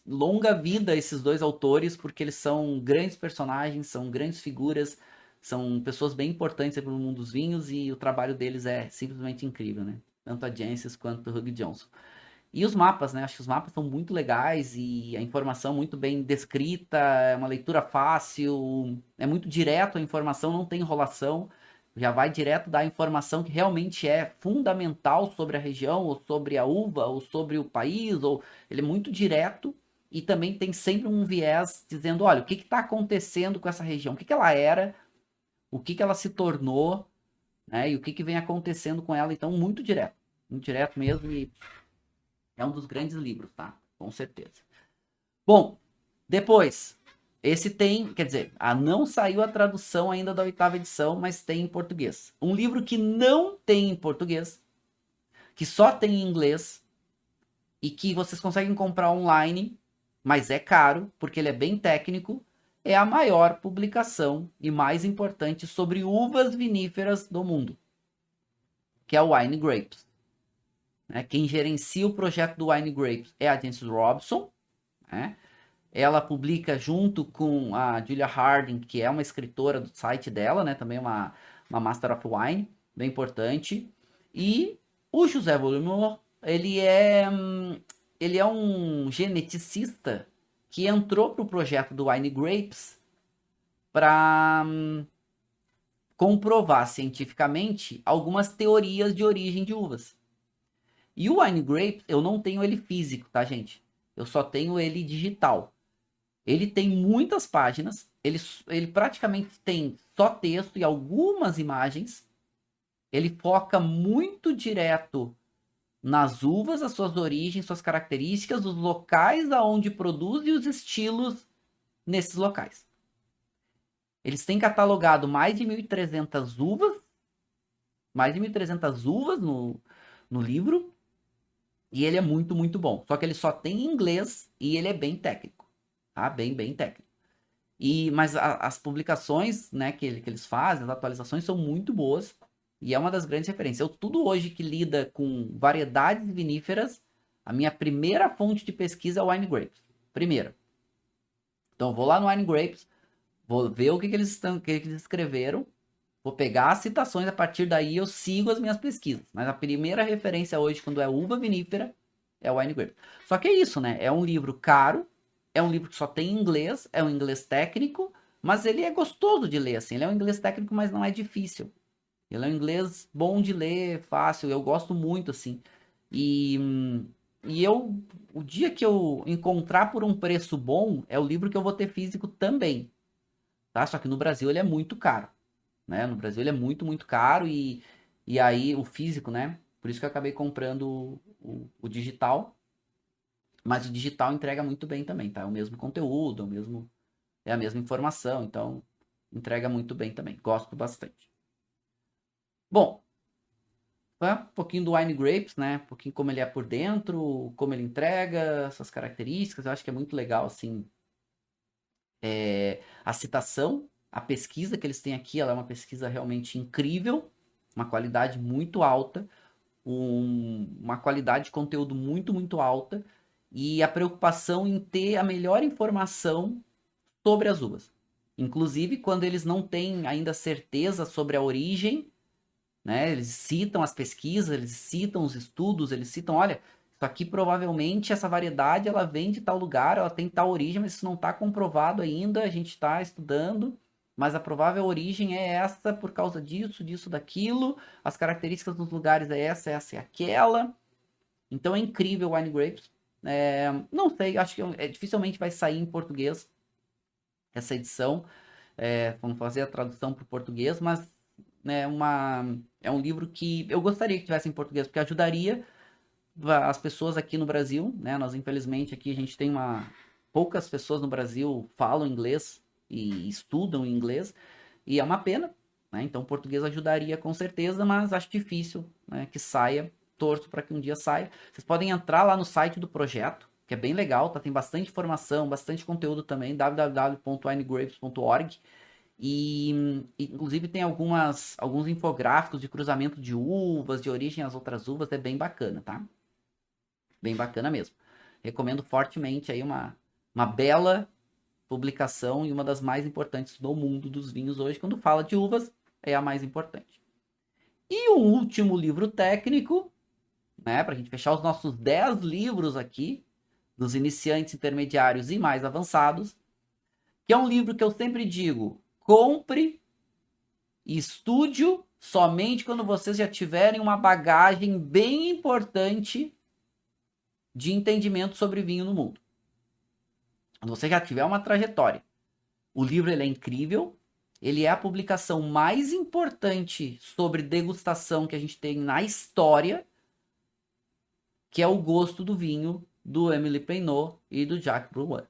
longa vida esses dois autores, porque eles são grandes personagens, são grandes figuras, são pessoas bem importantes para o mundo dos vinhos e o trabalho deles é simplesmente incrível, né? Tanto a Jancis quanto o Hugh Johnson. E os mapas, né? Acho que os mapas são muito legais e a informação muito bem descrita, é uma leitura fácil, é muito direto a informação, não tem enrolação, já vai direto da informação que realmente é fundamental sobre a região, ou sobre a uva, ou sobre o país, ou ele é muito direto e também tem sempre um viés dizendo, olha, o que está acontecendo com essa região, o que ela era, o que ela se tornou, né? E o que vem acontecendo com ela, então muito direto mesmo e é um dos grandes livros, tá? Com certeza. Bom, depois, esse tem, quer dizer, não saiu a tradução ainda da 8ª edição, mas tem em português. Um livro que não tem em português, que só tem em inglês e que vocês conseguem comprar online, mas é caro, porque ele é bem técnico, é a maior publicação e mais importante sobre uvas viníferas do mundo, que é o Wine Grapes. Né? Quem gerencia o projeto do Wine Grapes é a Jancis Robson, né? Ela publica junto com a Julia Harding, que é uma escritora do site dela, né? Também uma Master of Wine, bem importante. E o José Volumor, ele é um geneticista que entrou para o projeto do Wine Grapes para comprovar cientificamente algumas teorias de origem de uvas. E o Wine Grapes, eu não tenho ele físico, tá, gente? Eu só tenho ele digital. Ele tem muitas páginas, ele praticamente tem só texto e algumas imagens. Ele foca muito direto nas uvas, as suas origens, suas características, os locais aonde produz e os estilos nesses locais. Eles têm catalogado mais de 1.300 uvas, no livro, e ele é muito, muito bom. Só que ele só tem em inglês e ele é bem técnico, tá? Bem, bem técnico. Mas as publicações, né, que eles fazem, as atualizações são muito boas e é uma das grandes referências. Eu tudo hoje que lida com variedades viníferas, a minha primeira fonte de pesquisa é o Wine Grapes. Primeira. Então eu vou lá no Wine Grapes, vou ver o que eles escreveram, vou pegar as citações, a partir daí eu sigo as minhas pesquisas. Mas a primeira referência hoje, quando é uva vinífera, é o Wine Grapes. Só que é isso, né? É um livro caro, é um livro que só tem inglês, é um inglês técnico, mas ele é gostoso de ler, assim. Ele é um inglês técnico, mas não é difícil. Ele é um inglês bom de ler, fácil, eu gosto muito, assim. E, o dia que eu encontrar por um preço bom, é o livro que eu vou ter físico também, tá? Só que no Brasil ele é muito caro, né? No Brasil ele é muito, muito caro e aí o físico, né? Por isso que eu acabei comprando o digital, mas o digital entrega muito bem também, tá? É o mesmo conteúdo, é a mesma informação, então entrega muito bem também. Gosto bastante. Bom, um pouquinho do Wine Grapes, né? Um pouquinho como ele é por dentro, como ele entrega, suas características. Eu acho que é muito legal, assim, a citação, a pesquisa que eles têm aqui, ela é uma pesquisa realmente incrível, uma qualidade muito alta, uma qualidade de conteúdo muito, muito alta, e a preocupação em ter a melhor informação sobre as uvas. Inclusive, quando eles não têm ainda certeza sobre a origem, né? Eles citam as pesquisas, eles citam os estudos, eles citam, olha, isso aqui provavelmente essa variedade ela vem de tal lugar, ela tem tal origem, mas isso não está comprovado ainda, a gente está estudando, mas a provável origem é essa por causa disso, disso, daquilo, as características dos lugares é essa e aquela. Então é incrível o Wine Grapes. Não sei, acho que dificilmente vai sair em português essa edição. Vamos fazer a tradução para o português, mas né, é um livro que eu gostaria que tivesse em português, porque ajudaria as pessoas aqui no Brasil, né? Nós, infelizmente, aqui a gente tem poucas pessoas no Brasil falam inglês e estudam inglês, e é uma pena, né? Então, português ajudaria com certeza, mas acho difícil, né, que saia. Torço para que um dia saia. Vocês podem entrar lá no site do projeto, que é bem legal, tá? Tem bastante informação, bastante conteúdo também, www.winegrapes.org. E inclusive tem alguns infográficos de cruzamento de uvas, de origem às outras uvas, é bem bacana, tá? Bem bacana mesmo. Recomendo fortemente aí uma bela publicação e uma das mais importantes do mundo dos vinhos hoje. Quando fala de uvas, é a mais importante. E o último livro técnico, né? Para a gente fechar os nossos 10 livros aqui, dos iniciantes, intermediários e mais avançados, que é um livro que eu sempre digo, compre e estude somente quando vocês já tiverem uma bagagem bem importante de entendimento sobre vinho no mundo. Quando você já tiver uma trajetória. O livro ele é incrível, ele é a publicação mais importante sobre degustação que a gente tem na história, que é O Gosto do Vinho, do Emily Peynaud e do Jacques Brouwer.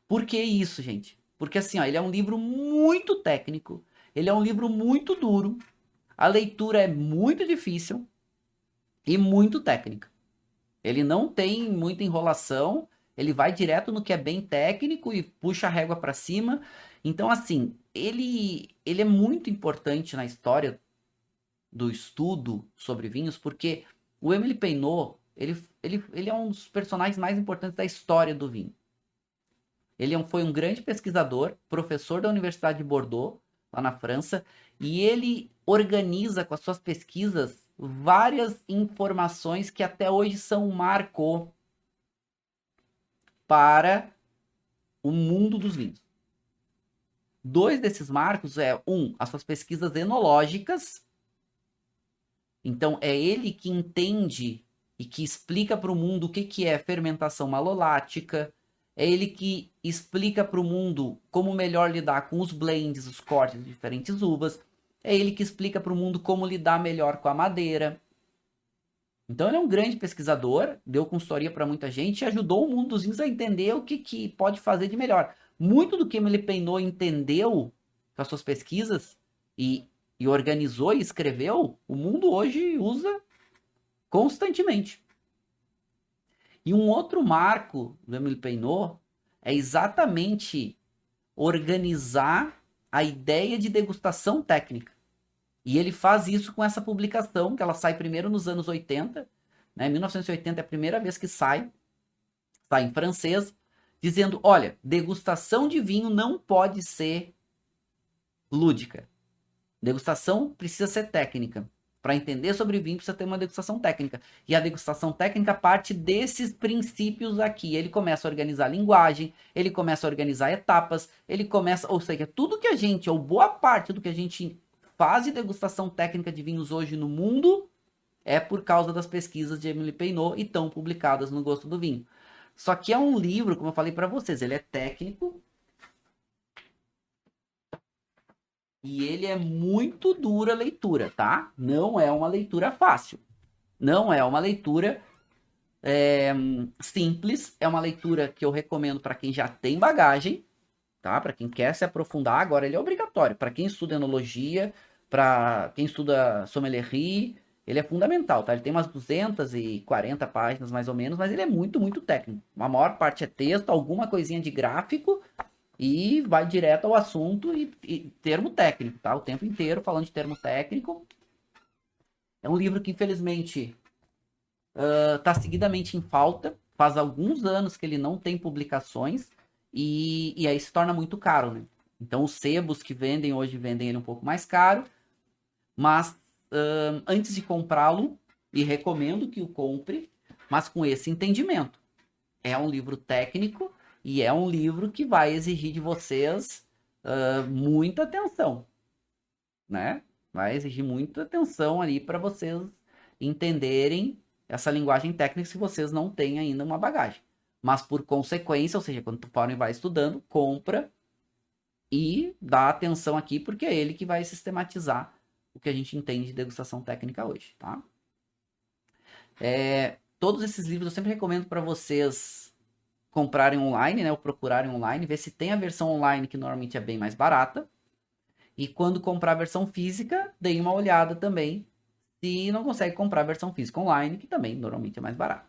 Por que isso, gente? Porque assim, ó, ele é um livro muito técnico, ele é um livro muito duro, a leitura é muito difícil e muito técnica. Ele não tem muita enrolação, ele vai direto no que é bem técnico e puxa a régua para cima. Então, assim, ele é muito importante na história do estudo sobre vinhos, porque o Emily Peynaud, ele é um dos personagens mais importantes da história do vinho. Foi um grande pesquisador, professor da Universidade de Bordeaux, lá na França, e ele organiza com as suas pesquisas várias informações que até hoje são um marco para o mundo dos vinhos. Dois desses marcos as suas pesquisas enológicas. Então, é ele que entende e que explica para o mundo o que é fermentação malolática. É ele que explica para o mundo como melhor lidar com os blends, os cortes de diferentes uvas. É ele que explica para o mundo como lidar melhor com a madeira. Então ele é um grande pesquisador, deu consultoria para muita gente e ajudou o mundo dos vinhos a entender o que pode fazer de melhor. Muito do que Emily Peynaud entendeu com as suas pesquisas e organizou e escreveu, o mundo hoje usa constantemente. E um outro marco do Emily Peynaud é exatamente organizar a ideia de degustação técnica. E ele faz isso com essa publicação, que ela sai primeiro nos anos 80, né? 1980 é a primeira vez que sai em francês, dizendo, olha, degustação de vinho não pode ser lúdica. Degustação precisa ser técnica. Para entender sobre vinho, precisa ter uma degustação técnica. E a degustação técnica parte desses princípios aqui. Ele começa a organizar a linguagem, ele começa a organizar etapas, ou seja, tudo que a gente, ou boa parte do que a gente faz de degustação técnica de vinhos hoje no mundo, é por causa das pesquisas de Emily Peynaud e estão publicadas no Gosto do Vinho. Só que é um livro, como eu falei para vocês, ele é técnico, e ele é muito dura a leitura, tá? Não é uma leitura fácil. Não é uma leitura simples. É uma leitura que eu recomendo para quem já tem bagagem, tá? Para quem quer se aprofundar. Agora, ele é obrigatório. Para quem estuda enologia, para quem estuda sommelier, ele é fundamental, tá? Ele tem umas 240 páginas, mais ou menos, mas ele é muito, muito técnico. A maior parte é texto, alguma coisinha de gráfico, e vai direto ao assunto e termo técnico, tá? O tempo inteiro falando de termo técnico. É um livro que, infelizmente, está seguidamente em falta. Faz alguns anos que ele não tem publicações e aí se torna muito caro, né? Então, os sebos que vendem hoje vendem ele um pouco mais caro, mas antes de comprá-lo, e recomendo que o compre, mas com esse entendimento. É um livro técnico e é um livro que vai exigir de vocês muita atenção, né? Vai exigir muita atenção ali para vocês entenderem essa linguagem técnica se vocês não têm ainda uma bagagem. Mas por consequência, ou seja, quando tu for e vai estudando, compra e dá atenção aqui, porque é ele que vai sistematizar o que a gente entende de degustação técnica hoje, tá? Todos esses livros eu sempre recomendo para vocês comprarem online, né, ou procurarem online, ver se tem a versão online, que normalmente é bem mais barata. E quando comprar a versão física, deem uma olhada também, se não consegue comprar a versão física online, que também normalmente é mais barata.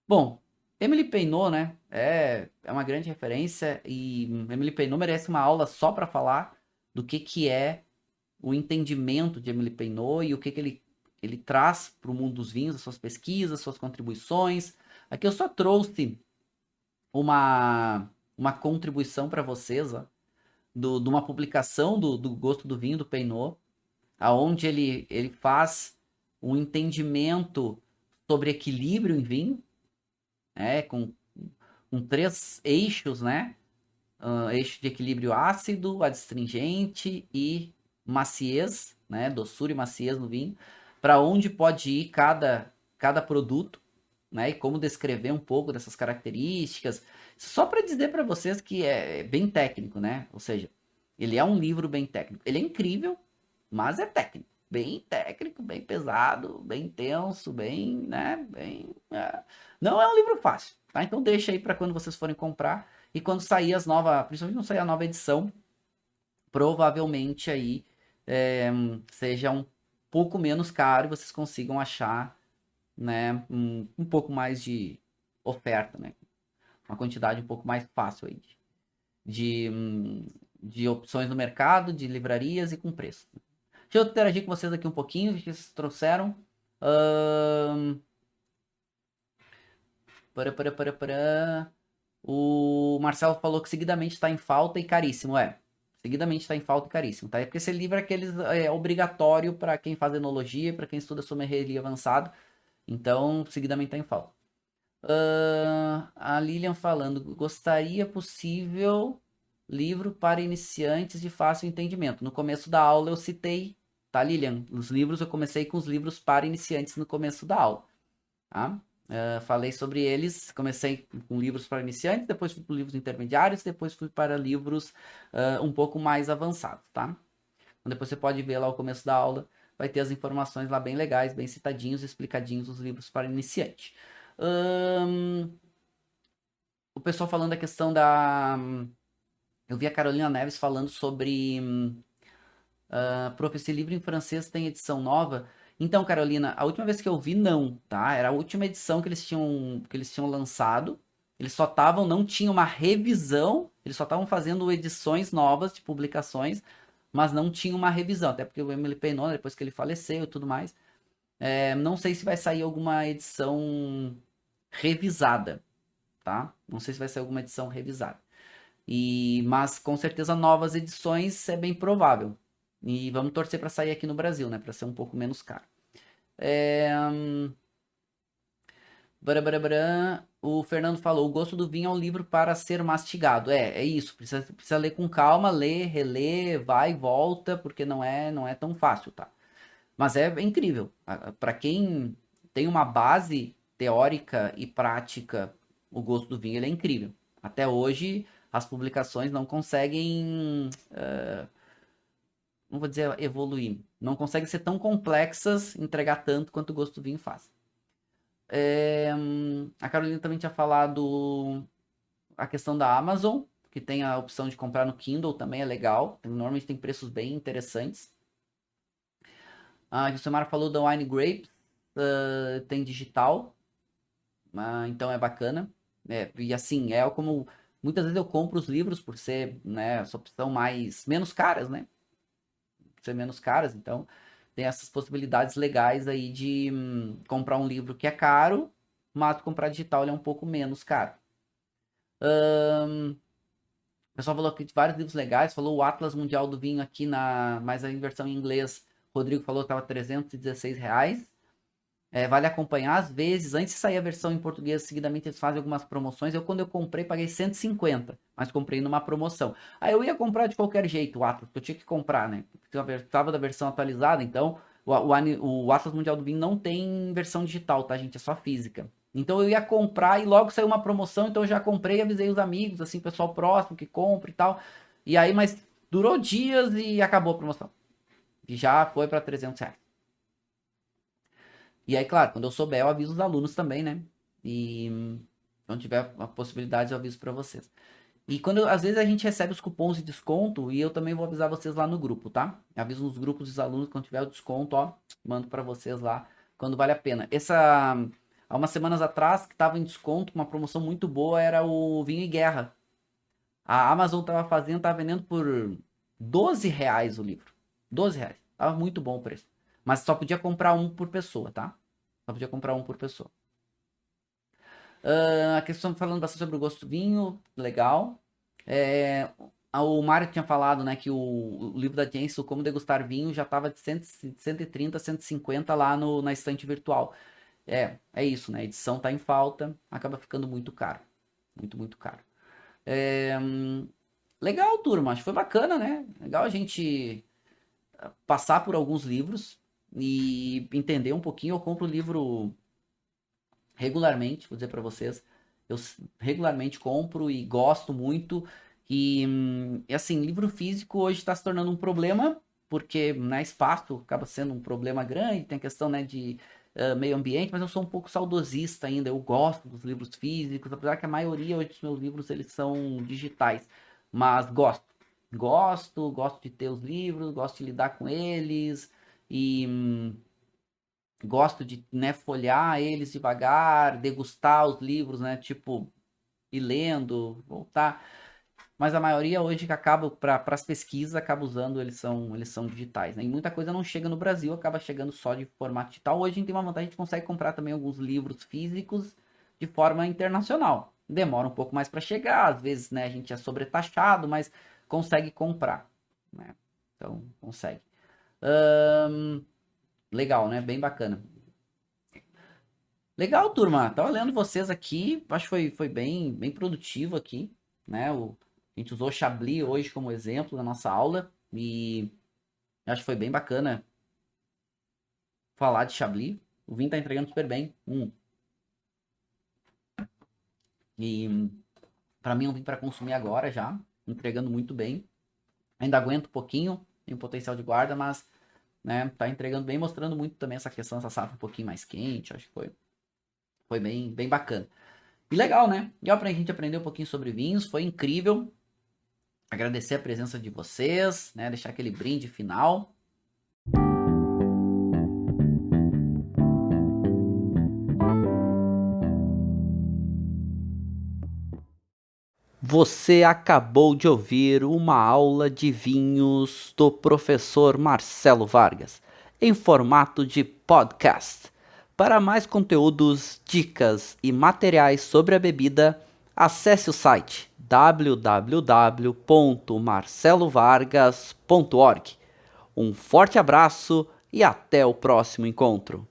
Bom, Emily Peynaud, né, é uma grande referência, e Emily Peynaud merece uma aula só para falar do que é o entendimento de Emily Peynaud e o que ele traz para o mundo dos vinhos, as suas pesquisas, suas contribuições. Aqui eu só trouxe uma contribuição para vocês, ó, de uma publicação do Gosto do Vinho, do Peynaud, aonde ele faz um entendimento sobre equilíbrio em vinho, com 3 eixos, né? Eixo de equilíbrio ácido, adstringente e maciez, né? Doçura e maciez no vinho, para onde pode ir cada produto, né? E como descrever um pouco dessas características, só para dizer para vocês que é bem técnico, né? Ou seja, ele é um livro bem técnico. Ele é incrível, mas é técnico. Bem técnico, bem pesado, bem intenso, bem, né? Não é um livro fácil, tá? Então deixa aí para quando vocês forem comprar e quando sair as novas, principalmente quando sair a nova edição, provavelmente aí seja um pouco menos caro e vocês consigam achar, né, um pouco mais de oferta, né? Uma quantidade um pouco mais fácil aí de opções no mercado, de livrarias e com preço. Deixa eu interagir com vocês aqui um pouquinho, o que vocês trouxeram. Para. O Marcelo falou que seguidamente está em falta e caríssimo. Seguidamente está em falta e caríssimo, tá? É porque esse livro é obrigatório para quem faz enologia, para quem estuda sommelier avançado. Então, seguidamente está em falta. A Lilian falando, gostaria possível livro para iniciantes de fácil entendimento. No começo da aula eu citei, tá, Lilian? Os livros, eu comecei com os livros para iniciantes no começo da aula, tá? Falei sobre eles, comecei com livros para iniciantes, depois fui para livros intermediários, depois fui para livros um pouco mais avançados, tá? Então depois você pode ver lá o começo da aula, vai ter as informações lá bem legais, bem citadinhos, explicadinhos os livros para iniciante. O pessoal falando da questão da... Eu vi a Carolina Neves falando sobre Prof, esse livro em francês tem edição nova. Então, Carolina, a última vez que eu vi, não, tá? Era a última edição que eles tinham lançado. Eles só estavam, não tinha uma revisão, eles só estavam fazendo edições novas de publicações, mas não tinha uma revisão, até porque o Emily Peynon, depois que ele faleceu e tudo mais, não sei se vai sair alguma edição revisada, tá? Não sei se vai sair alguma edição revisada. Mas com certeza novas edições é bem provável. E vamos torcer para sair aqui no Brasil, né? Para ser um pouco menos caro. O Fernando falou: o gosto do vinho é um livro para ser mastigado. É isso. Precisa ler com calma, ler, reler, vai e volta, porque não é tão fácil, tá? Mas é incrível. Para quem tem uma base teórica e prática, o gosto do vinho ele é incrível. Até hoje, as publicações não conseguem, não vou dizer evoluir, não conseguem ser tão complexas, entregar tanto quanto o gosto do vinho faz. A Carolina também tinha falado a questão da Amazon, que tem a opção de comprar no Kindle, também é legal. Normalmente tem preços bem interessantes. A Gilcimar falou da Wine Grapes, tem digital, então é bacana. E assim, como muitas vezes eu compro os livros por ser, né, essa opção menos caras, né? Por ser menos caras, então tem essas possibilidades legais aí de comprar um livro que é caro, mas comprar digital ele é um pouco menos caro. O pessoal falou aqui de vários livros legais, falou o Atlas Mundial do Vinho aqui, mas a versão em inglês, Rodrigo falou que estava R$ 316. Vale acompanhar, às vezes, antes de sair a versão em português, seguidamente eles fazem algumas promoções. Quando eu comprei, paguei 150, mas comprei numa promoção. Aí eu ia comprar de qualquer jeito o Atlas, porque eu tinha que comprar, né? Porque eu estava da versão atualizada, então o Atlas Mundial do Vinho não tem versão digital, tá, gente? É só física. Então eu ia comprar e logo saiu uma promoção, então eu já comprei e avisei os amigos, assim, pessoal próximo que compra e tal. E aí, mas durou dias e acabou a promoção. E já foi para R$ 300. E aí, claro, quando eu souber, eu aviso os alunos também, né? E quando tiver a possibilidade, eu aviso para vocês. E às vezes a gente recebe os cupons de desconto e eu também vou avisar vocês lá no grupo, tá? Eu aviso nos grupos dos alunos quando tiver o desconto, ó, mando para vocês lá quando vale a pena. Há umas semanas atrás, que tava em desconto, uma promoção muito boa, era o Vinho e Guerra. A Amazon tava vendendo por R$ 12 o livro. R$ 12. Tava muito bom o preço. Mas só podia comprar um por pessoa, tá? Só podia comprar um por pessoa. A questão falando bastante sobre o gosto do vinho, legal. O Mário tinha falado, né, que o livro da Jensen, o Como Degustar Vinho, já estava de 130, 150 lá na estante virtual. É isso, né? A edição tá em falta, acaba ficando muito caro. Muito, muito caro. Legal, turma. Acho que foi bacana, né? Legal a gente passar por alguns livros e entender um pouquinho. Eu compro livro regularmente, vou dizer para vocês. Eu regularmente compro e gosto muito. E assim, livro físico hoje está se tornando um problema, porque né, espaço acaba sendo um problema grande, tem a questão né, de meio ambiente, mas eu sou um pouco saudosista ainda. Eu gosto dos livros físicos, apesar que a maioria hoje dos meus livros eles são digitais. Mas gosto de ter os livros, gosto de lidar com eles. E gosto de, né, folhear eles devagar, degustar os livros, né, tipo, ir lendo, voltar. Mas a maioria hoje que acaba para as pesquisas acaba usando, eles são digitais, né? E muita coisa não chega no Brasil, acaba chegando só de formato digital. Hoje a gente tem uma vantagem, a gente consegue comprar também alguns livros físicos de forma internacional. Demora um pouco mais para chegar, às vezes, né, a gente é sobretaxado, mas consegue comprar, né? Então, consegue. Ahn, legal, né? Bem bacana. Legal, turma. Tava lendo vocês aqui. Acho que foi bem produtivo aqui, né? A gente usou Chablis hoje como exemplo na nossa aula e acho que foi bem bacana falar de Chablis. O vinho tá entregando super bem. E para mim é um vinho para consumir agora já, entregando muito bem. Ainda aguento um pouquinho, tem um potencial de guarda, mas né, tá entregando bem, mostrando muito também essa questão dessa safra um pouquinho mais quente. Acho que foi bem bacana. E legal, né? E ó, pra gente aprender um pouquinho sobre vinhos, foi incrível. Agradecer a presença de vocês, né? Deixar aquele brinde final. Você acabou de ouvir uma aula de vinhos do professor Marcelo Vargas, em formato de podcast. Para mais conteúdos, dicas e materiais sobre a bebida, acesse o site www.marcelovargas.org. Um forte abraço e até o próximo encontro.